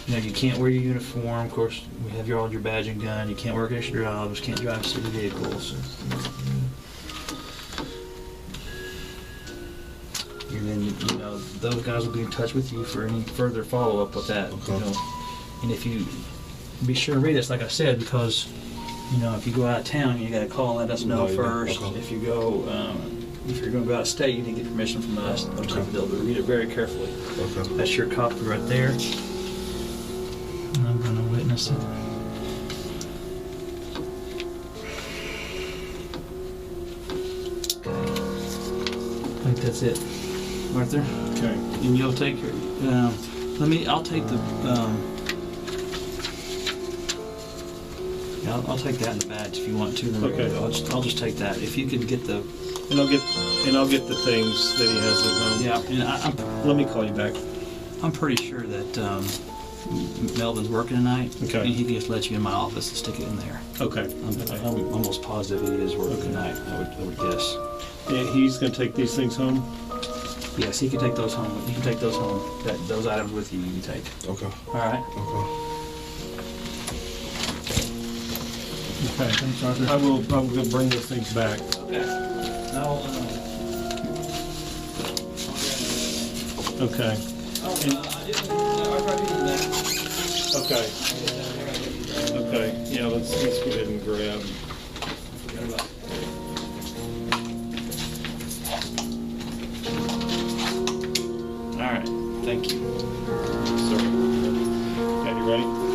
Now, you can't wear your uniform. Of course, we have all your badge and gun. You can't work extra jobs. Can't drive city vehicles. And then, you know, those guys will be in touch with you for any further follow-up with that, you Okay. know. And if you, be sure to read this, like I said, because, you know, if you go out of town, you gotta call and let us know No, you don't. first. Okay. If you go, if you're gonna go out of state, you need to get permission from us. Those type of deals, but read it very carefully. Okay. That's your copy right there. And I'm gonna witness it. I think that's it. Arthur? Okay. And you'll take your, I'll take the, yeah, I'll take that in the badge if you want to. Okay. I'll just take that. If you could get the, And I'll get the things that he has at home. yeah, and Let me call you back. I'm pretty sure that, Melvin's working tonight. Okay. And he can just let you in my office and stick it in there. Okay. I'm almost positive he is working tonight, I would guess. And he's gonna take these things home? Yes, he can take those home. You can take those home. Those items with you, you can take. Okay. All right. Okay. Okay. Thanks, Arthur. I will bring those things back. Okay. Now, Okay. Okay. Okay. Yeah, let's go ahead and grab. all right. Thank you. Sorry. Okay, you ready?